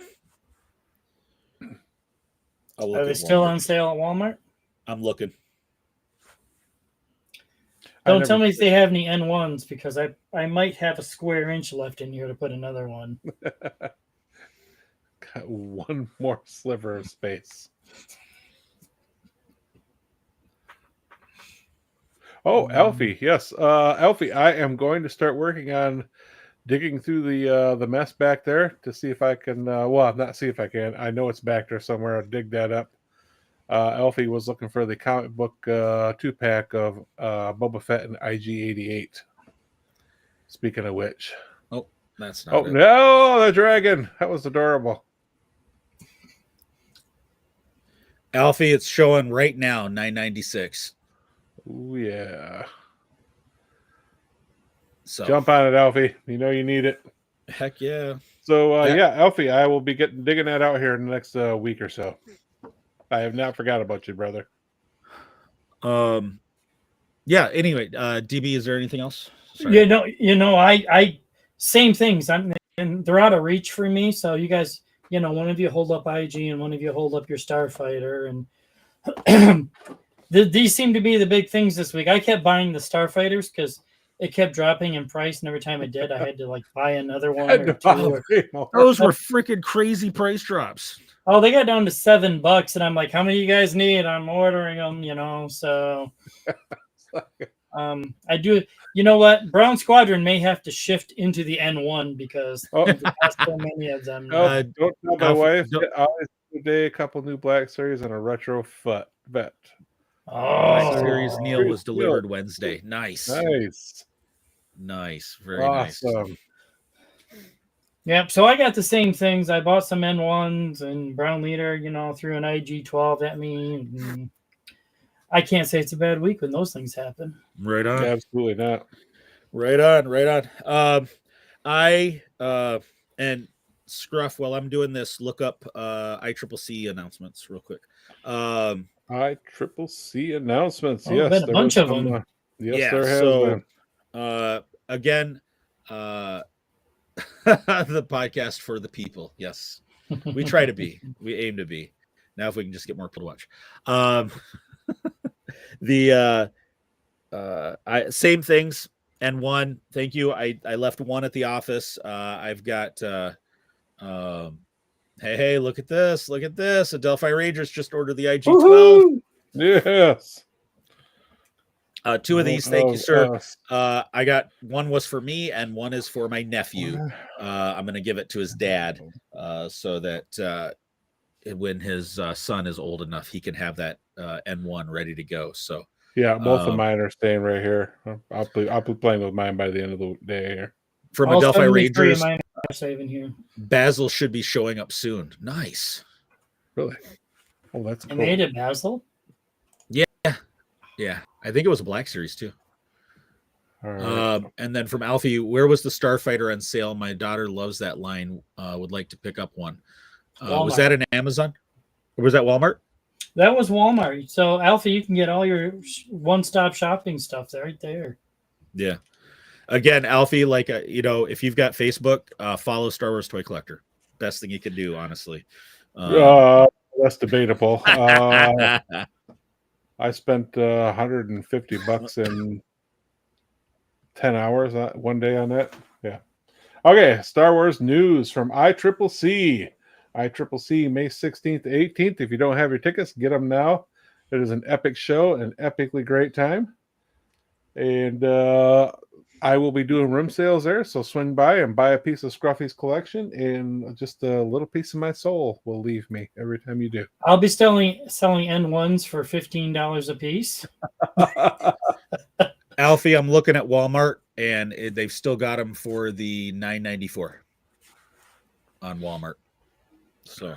[SPEAKER 1] Are they still on sale at Walmart?
[SPEAKER 3] I'm looking.
[SPEAKER 1] Don't tell me if they have any N1s, because I might have a square inch left in here to put another one.
[SPEAKER 4] Got one more sliver of space. Oh, Alfie, yes. Alfie, I am going to start working on digging through the mess back there to see if I can, not see if I can. I know it's back there somewhere. I'll dig that up. Alfie was looking for the comic book 2-pack of Boba Fett and IG-88. Speaking of which.
[SPEAKER 3] Oh, that's not it.
[SPEAKER 4] No, the dragon. That was adorable.
[SPEAKER 3] Alfie, it's showing right now, $9.96.
[SPEAKER 4] Oh, yeah.
[SPEAKER 3] So
[SPEAKER 4] jump on it, Alfie. You know you need it.
[SPEAKER 3] Heck yeah.
[SPEAKER 4] So yeah, Alfie, I will be digging that out here in the next week or so. I have not forgot about you, brother.
[SPEAKER 3] Yeah. Anyway, DB, is there anything else?
[SPEAKER 1] Sorry. I same things. And they're out of reach for me. So you guys, one of you hold up IG and one of you hold up your Starfighter, and these seem to be the big things this week. I kept buying the Starfighters because it kept dropping in price, and every time it did, I had to buy another one or two.
[SPEAKER 3] Those were freaking crazy price drops.
[SPEAKER 1] Oh, they got down to $7, and I'm like, how many you guys need? I'm ordering them, so I do. You know what? Brown Squadron may have to shift into the N1 because there's so many of them.
[SPEAKER 4] Don't tell my wife. Today, a couple new Black Series and a retro vet.
[SPEAKER 3] Black Series Neil was delivered Wednesday. Nice. Nice. Very nice.
[SPEAKER 4] Awesome.
[SPEAKER 1] Yep. So I got the same things. I bought some N1s and Brown Leader, threw an IG-12 at me. And I can't say it's a bad week when those things happen.
[SPEAKER 3] Right on.
[SPEAKER 4] Absolutely not.
[SPEAKER 3] Right on. And Scruff, while I'm doing this, look up ICCC announcements real quick.
[SPEAKER 4] ICCC announcements.
[SPEAKER 1] Oh,
[SPEAKER 4] Yes,
[SPEAKER 1] been a
[SPEAKER 4] there
[SPEAKER 1] bunch
[SPEAKER 4] was
[SPEAKER 1] of them.
[SPEAKER 4] Yes,
[SPEAKER 3] Yeah,
[SPEAKER 4] there has
[SPEAKER 3] so,
[SPEAKER 4] been.
[SPEAKER 3] Again, the podcast for the people. Yes, we try to be. We aim to be. Now, if we can just get more people to watch. Same things. N1, thank you. I left one at the office. I've got hey, look at this. Adelphi Rangers just ordered the IG-12.
[SPEAKER 1] Woo-hoo!
[SPEAKER 4] Yes.
[SPEAKER 3] Two of these, thank you, sir. I got one was for me and one is for my nephew. I'm going to give it to his dad so that when his son is old enough, he can have that N1 ready to go. So
[SPEAKER 4] yeah, both of mine are staying right here. I'll be playing with mine by the end of the day here.
[SPEAKER 3] From
[SPEAKER 1] All
[SPEAKER 3] Adelphi
[SPEAKER 1] 73
[SPEAKER 3] Rangers,
[SPEAKER 1] of mine are saving here.
[SPEAKER 3] Basil should be showing up soon. Nice.
[SPEAKER 4] Really? Oh, that's
[SPEAKER 1] I
[SPEAKER 4] cool.
[SPEAKER 1] made it, Basil.
[SPEAKER 3] Yeah, I think it was a Black Series too.
[SPEAKER 4] All right.
[SPEAKER 3] And then from Alfie, where was the Starfighter on sale? My daughter loves that line. Would like to pick up one. Was that an Amazon? Or was that Walmart?
[SPEAKER 1] That was Walmart. So, Alfie, you can get all your one-stop shopping stuff right there.
[SPEAKER 3] Yeah. Again, Alfie, like, if you've got Facebook, follow Star Wars Toy Collector. Best thing you can do, honestly.
[SPEAKER 4] That's debatable. I spent $150 in 10 hours one day on that. Yeah. Okay. Star Wars news from ICCC. ICCC May 16th to 18th. If you don't have your tickets, get them now. It is an epic show, an epically great time. And I will be doing room sales there. So swing by and buy a piece of Scruffy's collection, and just a little piece of my soul will leave me every time you do.
[SPEAKER 1] I'll be selling N1s for $15 a piece.
[SPEAKER 3] Alfie, I'm looking at Walmart, and they've still got them for the $9.94 on Walmart. So,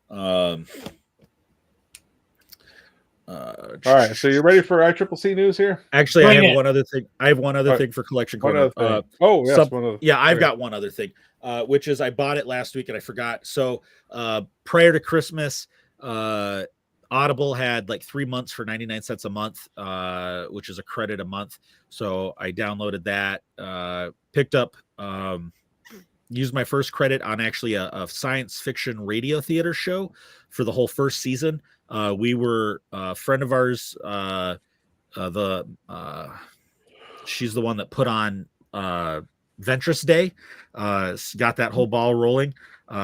[SPEAKER 4] all right. So you're ready for ICCC news here?
[SPEAKER 3] Actually, I have one other thing. I have one other thing for Collection Corner. I've got one other thing, which is I bought it last week and I forgot. So prior to Christmas, Audible had like 3 months for 99 cents a month, which is a credit a month. So I downloaded that, picked up, used my first credit on actually a science fiction radio theater show for the whole first season. We were a friend of ours, she's the one that put on Ventress Day, got that whole ball rolling.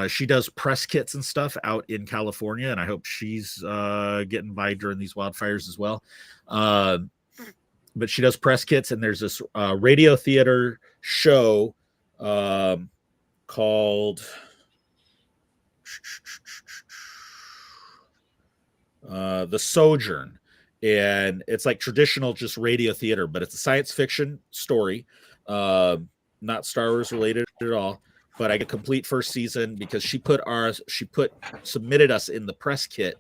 [SPEAKER 3] She does press kits and stuff out in California, and I hope she's getting by during these wildfires as well. But she does press kits, and there's this radio theater show called The Sojourn, and it's like traditional just radio theater, but it's a science fiction story, not Star Wars related at all. But I get complete first season because she submitted us in the press kit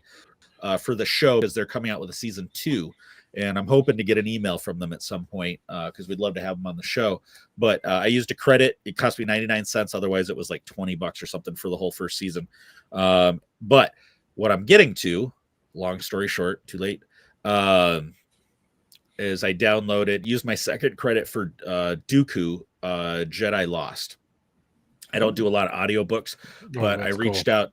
[SPEAKER 3] for the show because they're coming out with a season 2, and I'm hoping to get an email from them at some point because we'd love to have them on the show. But I used a credit; it cost me 99 cents. Otherwise, it was like $20 or something for the whole first season. But what I'm getting to, long story short, too late, is I used my second credit for Dooku, Jedi Lost. I don't do a lot of audiobooks, but I reached out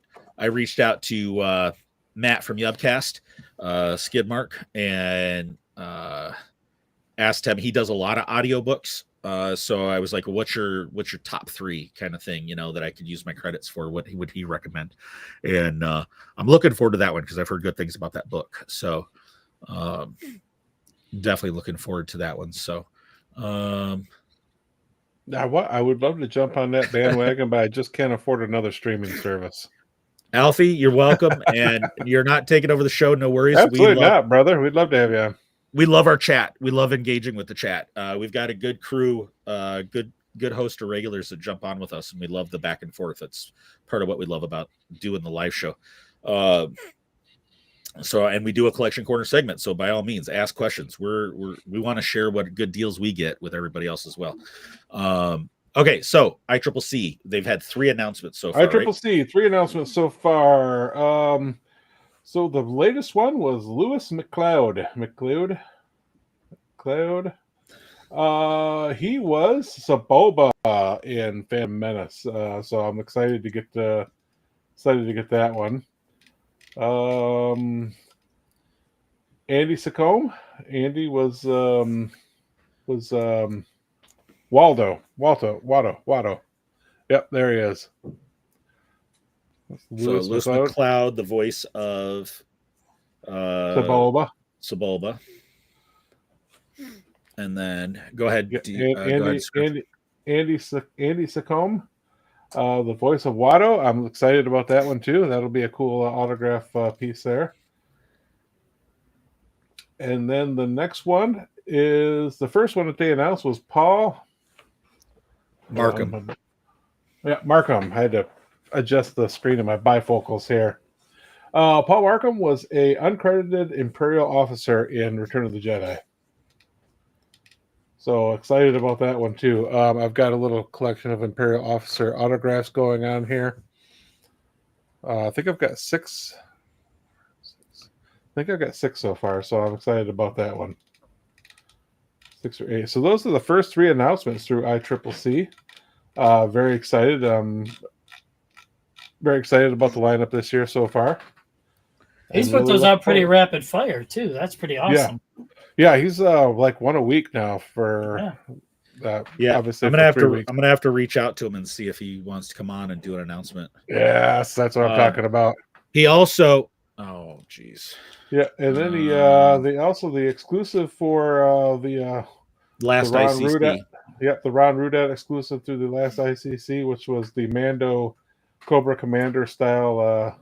[SPEAKER 3] to Matt from Yubcast, Skidmark, and asked him. He does a lot of audiobooks. So I was like, what's your top 3 kind of thing, that I could use my credits for? What would he recommend? And I'm looking forward to that one because I've heard good things about that book. So definitely looking forward to that one. So
[SPEAKER 4] I would love to jump on that bandwagon, but I just can't afford another streaming service.
[SPEAKER 3] Alfie, you're welcome, and you're not taking over the show. No worries.
[SPEAKER 4] Absolutely not, brother. We'd love to have you on.
[SPEAKER 3] we love our chat. We love engaging with the chat. We've got a good crew, good host of regulars that jump on with us, and we love the back and forth. That's part of what we love about doing the live show. So, and we do a collection corner segment. So by all means, ask questions. We want to share what good deals we get with everybody else as well. Okay, so ICCC, they've had 3 announcements so far.
[SPEAKER 4] ICCC, 3 announcements so far. So the latest one was Lewis McLeod. He was Saboba in Phantom Menace. So I'm excited to get that one. Andy Secombe. Andy was Waldo. Yep, there he is.
[SPEAKER 3] Lewis McLeod, the voice of
[SPEAKER 4] Saboba.
[SPEAKER 3] And then go ahead.
[SPEAKER 4] Andy Secombe, the voice of Watto. I'm excited about that one too. That'll be a cool autograph piece there. And then the next one is the first one that they announced was Paul
[SPEAKER 3] Markham.
[SPEAKER 4] Markham. I had to adjust the screen of my bifocals here. Paul Markham was a uncredited Imperial officer in Return of the Jedi. So excited about that one too. I've got a little collection of Imperial officer autographs going on here. I think I've got 6. I think I've got 6 so far, so I'm excited about that one. 6 or 8. So those are the first 3 announcements through ICCC. Very excited. Very excited about the lineup this year so far.
[SPEAKER 1] He's put those out pretty rapid fire too. That's pretty awesome.
[SPEAKER 4] Yeah, he's like 1 a week now for obviously
[SPEAKER 3] I'm gonna have to reach out to him and see if he wants to come on and do an announcement.
[SPEAKER 4] Yes, that's what I'm talking about.
[SPEAKER 3] He also
[SPEAKER 4] Yeah, and then the exclusive for the
[SPEAKER 3] last
[SPEAKER 4] the Ron
[SPEAKER 3] ICC.
[SPEAKER 4] Rudat, the Ron Rudat exclusive through the last ICC, which was the Mando Cobra Commander style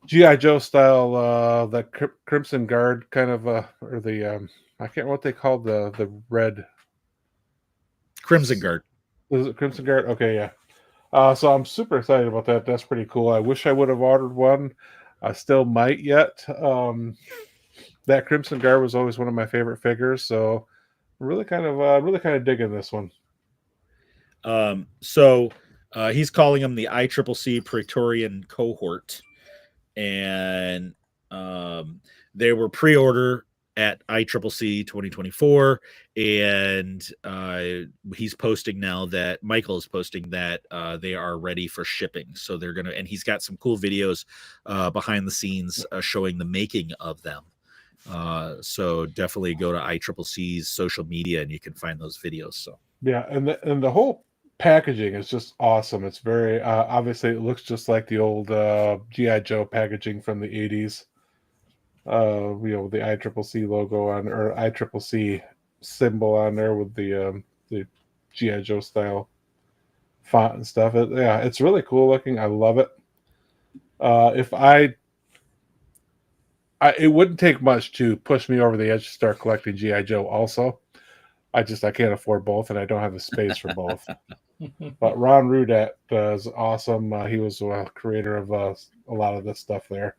[SPEAKER 4] G.I. Joe style, the Crimson Guard kind of, or the I can't remember what they called the red
[SPEAKER 3] Crimson Guard.
[SPEAKER 4] Was it Crimson Guard? Okay, yeah. So I'm super excited about that. That's pretty cool. I wish I would have ordered one. I still might yet. That Crimson Guard was always one of my favorite figures, so really kind of digging this one.
[SPEAKER 3] So he's calling him the ICCC Praetorian Cohort, and they were pre-order at ICCC 2024, and he's posting now that Michael is posting that they are ready for shipping. So they're gonna, and he's got some cool videos behind the scenes showing the making of them. So definitely go to ICCC's social media and you can find those videos. So
[SPEAKER 4] yeah, and the whole packaging is just awesome. It's very obviously it looks just like the old G.I. Joe packaging from the 80s. The ICCC logo on, or ICCC symbol on there with the G.I. Joe style font and stuff. It's really cool looking. I love it. It wouldn't take much to push me over the edge to start collecting G.I. Joe also. I can't afford both, and I don't have the space for both. But Ron Rudat is awesome. He was a creator of a lot of this stuff there.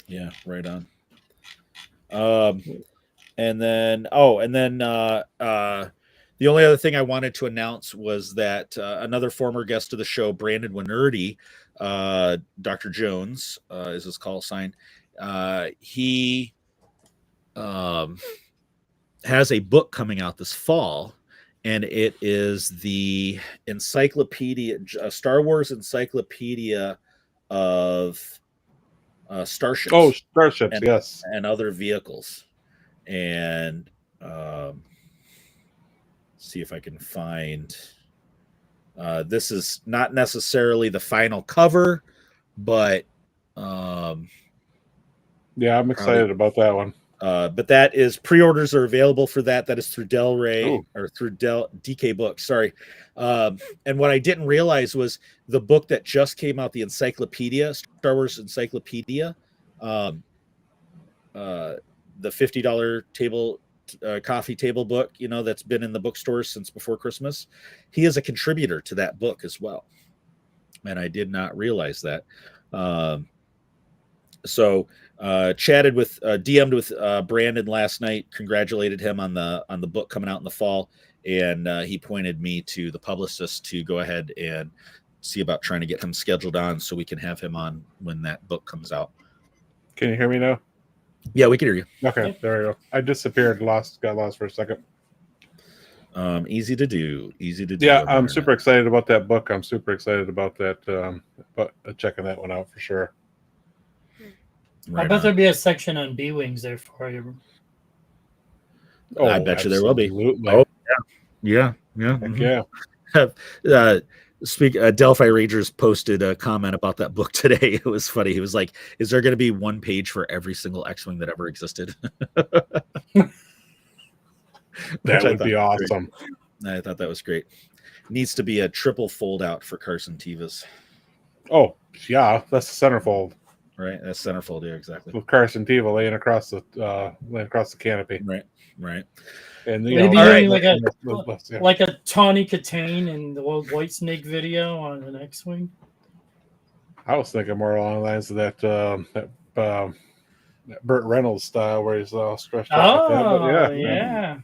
[SPEAKER 3] Yeah, right on. And then the only other thing I wanted to announce was that another former guest of the show, Brandon Winerdy, Dr. Jones is his call sign. He has a book coming out this fall, and it is the encyclopedia, Star Wars encyclopedia of starships.
[SPEAKER 4] Oh, starships, yes,
[SPEAKER 3] and other vehicles. And see if I can find. This is not necessarily the final cover, but
[SPEAKER 4] yeah, I'm excited about that one.
[SPEAKER 3] But that is pre-orders are available for that. That is through Del Rey
[SPEAKER 4] Ooh.
[SPEAKER 3] or through DK Books. Sorry. And what I didn't realize was the book that just came out, the encyclopedia, Star Wars Encyclopedia, the $50 table coffee table book, that's been in the bookstores since before Christmas. He is a contributor to that book as well, and I did not realize that. So chatted with DM'd with Brandon last night, congratulated him on the book coming out in the fall, and he pointed me to the publicist to go ahead and see about trying to get him scheduled on so we can have him on when that book comes out.
[SPEAKER 4] Can you hear me now?
[SPEAKER 3] Yeah, we can hear you.
[SPEAKER 4] Okay, there we go. I disappeared, got lost for a second.
[SPEAKER 3] Easy to do.
[SPEAKER 4] Yeah, I'm super excited about that book. I'm super excited about that. But checking that one out for sure.
[SPEAKER 1] I bet there'd be a section on B-Wings there for you.
[SPEAKER 4] Oh,
[SPEAKER 3] I bet you there will be.
[SPEAKER 4] Absolutely.
[SPEAKER 3] Oh, yeah.
[SPEAKER 4] Heck
[SPEAKER 3] Yeah. Delphi Rangers posted a comment about that book today. It was funny. He was like, "Is there going to be one page for every single X-wing that ever existed?"
[SPEAKER 4] That would be awesome.
[SPEAKER 3] I thought that was great. Needs to be a triple fold out for Carson Tevas.
[SPEAKER 4] Oh, yeah, that's the centerfold.
[SPEAKER 3] Right, that's centerfold. Yeah, exactly.
[SPEAKER 4] With Carson Teva laying across the canopy.
[SPEAKER 3] Right.
[SPEAKER 4] And
[SPEAKER 1] maybe
[SPEAKER 3] right.
[SPEAKER 1] like a Tawny Katane in the old White Snake video on an X-wing.
[SPEAKER 4] I was thinking more along the lines of that Burt Reynolds style where he's all stretched out.
[SPEAKER 1] Yeah.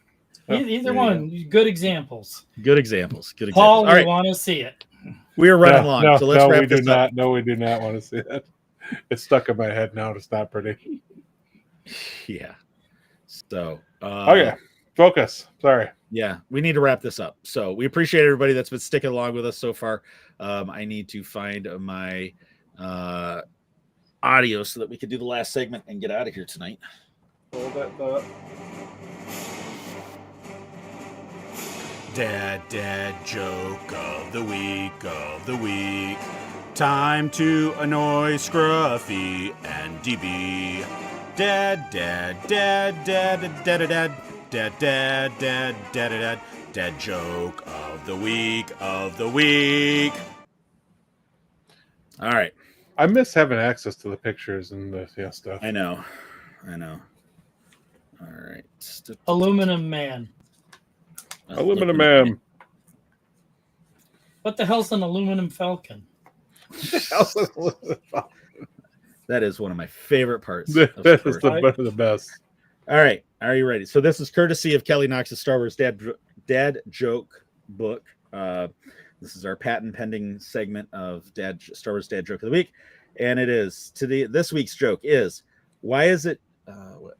[SPEAKER 1] Either one, good examples.
[SPEAKER 3] Good examples.
[SPEAKER 1] Paul,
[SPEAKER 3] All right.
[SPEAKER 1] we want to see it.
[SPEAKER 3] We are running long, so let's wrap this up.
[SPEAKER 4] No, we do not want to see that. It's stuck in my head now. It's not pretty.
[SPEAKER 3] Yeah. So.
[SPEAKER 4] Okay. Focus. Sorry.
[SPEAKER 3] Yeah, we need to wrap this up. So we appreciate everybody that's been sticking along with us so far. I need to find my audio so that we can do the last segment and get out of here tonight.
[SPEAKER 4] Hold that thought.
[SPEAKER 7] Dad joke of the week. Time to annoy Scruffy and DB. Dad joke of the week.
[SPEAKER 3] All right.
[SPEAKER 4] I miss having access to the pictures and the stuff.
[SPEAKER 3] I know. All right.
[SPEAKER 1] Aluminum Man.
[SPEAKER 4] Aluminum Man.
[SPEAKER 1] What the hell's an aluminum falcon?
[SPEAKER 3] That is one of my favorite parts.
[SPEAKER 4] That is the best.
[SPEAKER 3] All right. Are you ready? So this is courtesy of Kelly Knox's Star Wars Dad Joke book. This is our patent pending segment of Star Wars Dad Joke of the Week. And it is this week's joke is, why is it all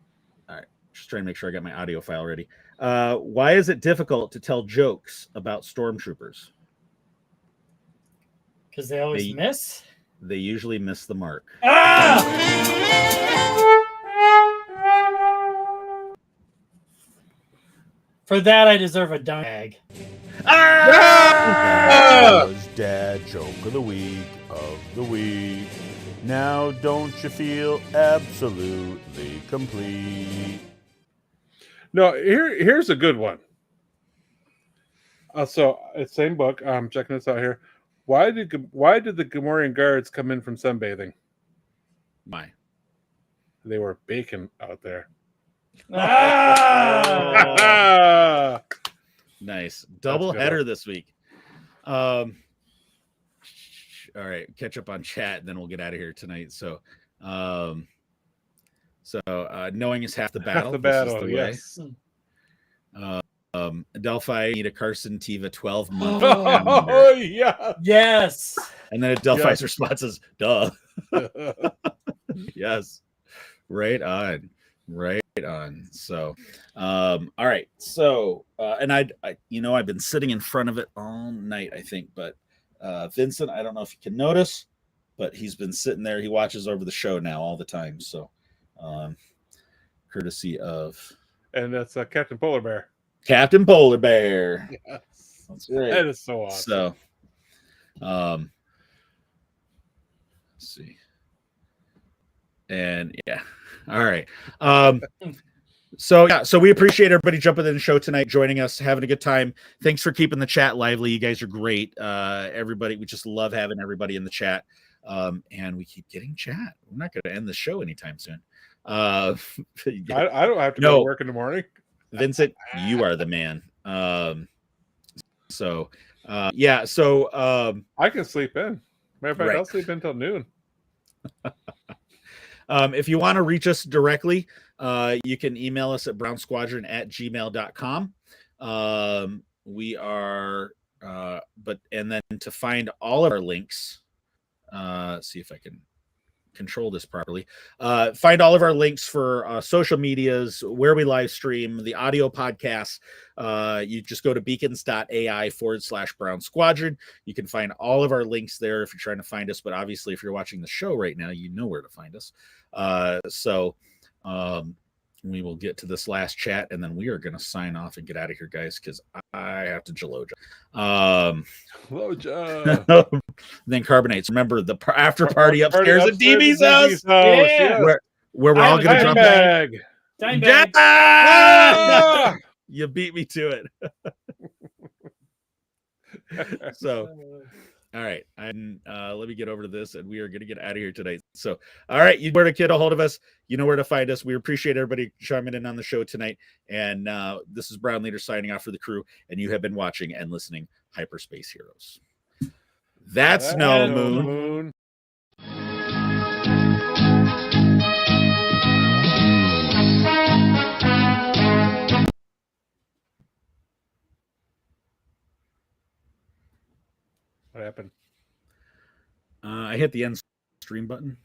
[SPEAKER 3] right, just trying to make sure I got my audio file ready. Why is it difficult to tell jokes about stormtroopers?
[SPEAKER 1] Because they always miss?
[SPEAKER 3] They usually miss the mark.
[SPEAKER 1] For that, I deserve a dime.
[SPEAKER 7] That was Dad joke of the week. Now don't you feel absolutely complete?
[SPEAKER 4] No, here's a good one. So it's same book. I'm checking this out here. Why did the Gamorrean guards come in from sunbathing?
[SPEAKER 3] Why?
[SPEAKER 4] They were baking out there.
[SPEAKER 3] Nice. Double header this week. All right, catch up on chat, and then we'll get out of here tonight. So knowing is half the battle.
[SPEAKER 4] Half the battle, yes.
[SPEAKER 3] Delphi need a Carson Teva 12-month.
[SPEAKER 4] Oh yeah.
[SPEAKER 1] Yes.
[SPEAKER 3] And then Delphi's response is, duh. Yes. Right on. So all right. So and I've been sitting in front of it all night, I think, but Vincent, I don't know if you can notice, but he's been sitting there. He watches over the show now all the time. So courtesy of,
[SPEAKER 4] and that's Captain Polar Bear.
[SPEAKER 3] Captain Polar Bear.
[SPEAKER 4] Yes.
[SPEAKER 3] That's great.
[SPEAKER 4] That is so awesome.
[SPEAKER 3] So let's see. And yeah. All right. So we appreciate everybody jumping in the show tonight, joining us, having a good time. Thanks for keeping the chat lively. You guys are great. Everybody, we just love having everybody in the chat. And we keep getting chat. We're not going to end the show anytime soon.
[SPEAKER 4] I don't have to go to work in the morning.
[SPEAKER 3] Vincent, you are the man. So I
[SPEAKER 4] can sleep in. Matter of fact, I'll sleep until noon.
[SPEAKER 3] If you want to reach us directly, you can email us at brownsquadron@gmail.com. We are, and then to find all of our links, see if I can control this properly. Find all of our links for social medias, where we live stream, the audio podcasts. You just go to beacons.ai/Brown Squadron. You can find all of our links there if you're trying to find us. But obviously, if you're watching the show right now, you know where to find us. We will get to this last chat, and then we are going to sign off and get out of here, guys, because I have to Jaloja. Then Carbonates. Remember the after party upstairs at DB's house.
[SPEAKER 1] Yeah.
[SPEAKER 3] Where we're all going to jump in.
[SPEAKER 1] Dime bag.
[SPEAKER 3] Ah! You beat me to it. So, all right. Let me get over to this, and we are going to get out of here tonight. So, all right. You know where to get a hold of us. You know where to find us. We appreciate everybody chiming in on the show tonight. And this is Brown Leader signing off for the crew. And you have been watching and listening Hyperspace Heroes. That's no moon.
[SPEAKER 4] What happened?
[SPEAKER 3] I hit the end stream button.